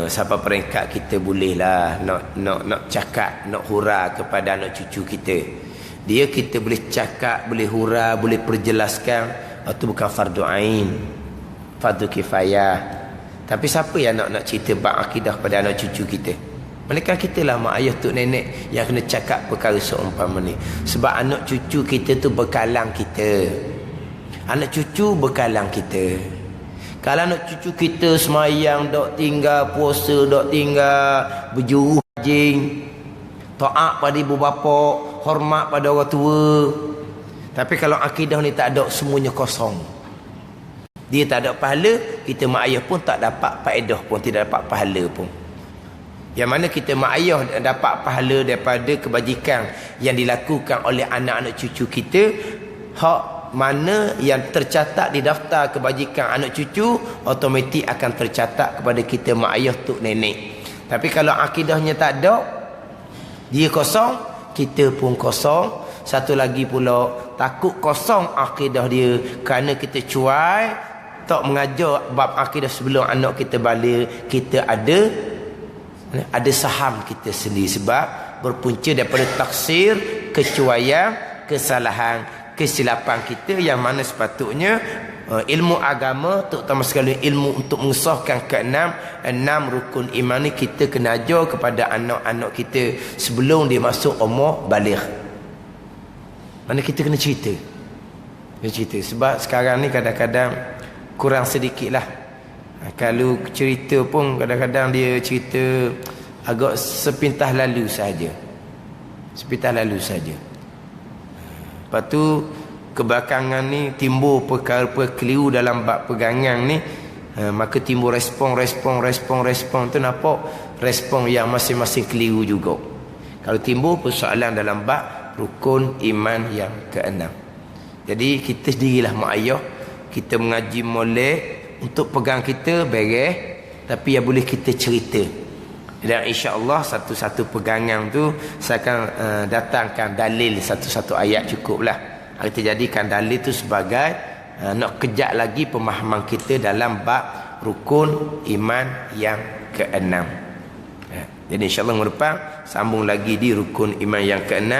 sampai peringkat kita boleh lah nak cakap, nak hura kepada anak cucu kita. Dia kita boleh cakap, boleh hura, boleh perjelaskan. Itu bukan fardu ain, fardu kifayah. Tapi siapa yang nak cerita bab akidah pada anak cucu kita? Melainkan kita lah, mak ayah, tok nenek yang kena cakap perkara seumpama ni. Sebab anak cucu kita tu bekalan kita. Anak cucu bekalan kita. Kalau anak cucu kita semayang, dok tinggal puasa, dok tinggal berjuruh jing, taat pada ibu bapa, hormat pada orang tua. Tapi kalau akidah ni tak ada, semuanya kosong. Dia tak ada pahala, kita mak ayah pun tak dapat faedah pun, tidak dapat pahala pun. Yang mana kita mak ayah dapat pahala daripada kebajikan yang dilakukan oleh anak-anak cucu kita, hak mana yang tercatat di daftar kebajikan anak cucu, automatik akan tercatat kepada kita mak ayah tok nenek. Tapi kalau akidahnya tak ada, dia kosong, kita pun kosong. Satu lagi pula, takut kosong akidah dia kerana kita cuai, tak mengajar bab akidah sebelum anak kita balik. Kita ada saham kita sendiri, sebab berpunca daripada taksir, kecuaian, kesalahan, kesilapan kita, yang mana sepatutnya ilmu agama, terutama sekali ilmu untuk mengesahkan enam rukun iman ni, kita kena ajar kepada anak-anak kita sebelum dia masuk umur baligh. Mana kita kena cerita. Sebab sekarang ni kadang-kadang kurang sedikit lah. Kalau cerita pun kadang-kadang dia cerita agak sepintas lalu saja. Lepas tu kebelakangan ni timbul perkara-perkara keliru dalam bab pegangan ni, maka timbul respon tu, nampak respon yang masing-masing keliru juga. Kalau timbul persoalan dalam bab rukun iman yang ke-6. Jadi kita sendirilah mak ayah, kita mengaji molek untuk pegang kita beres, tapi yang boleh kita cerita. Dan insya-Allah satu-satu pegangan tu saya akan datangkan dalil satu-satu ayat cukuplah. Kita jadikan dalil tu sebagai nak kejap lagi pemahaman kita dalam bab rukun iman yang ke-6. Jadi insya-Allah minggu depan sambung lagi di rukun iman yang ke-6.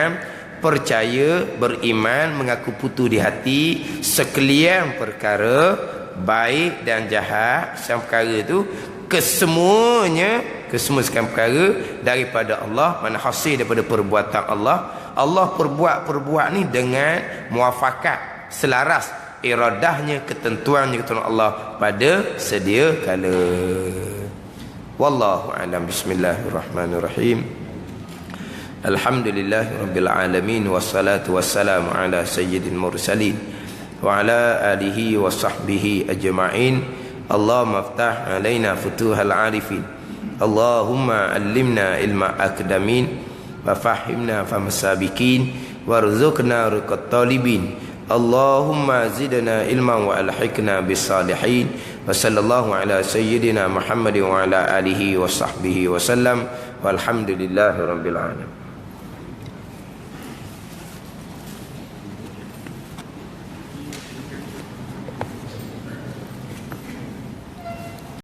Percaya, beriman, mengaku putus di hati sekalian perkara baik dan jahat. Semua perkara itu kesemua sekalian perkara daripada Allah, mana hasil daripada perbuatan Allah. Allah perbuat ni dengan muafakat, selaras iradahnya, ketentuannya Allah pada sedia kala. Wallahu a'lam. Bismillahirrahmanirrahim. Alhamdulillahirabbil alamin, wassalatu wassalamu ala sayyidil mursalin wa ala alihi wa sahbihi ajma'in. Allahumma aftah alaina futuhal arifin, Allahumma allimna ilma akdamin, wa fahimna famasabikin, warzuqna ruqat talibin. Allahumma zidna ilman wa alhiqna bis salihin. Wa sallallahu ala sayyidina Muhammadin wa ala alihi wa sahbihi wa sallam. Walhamdulillahirabbil alamin.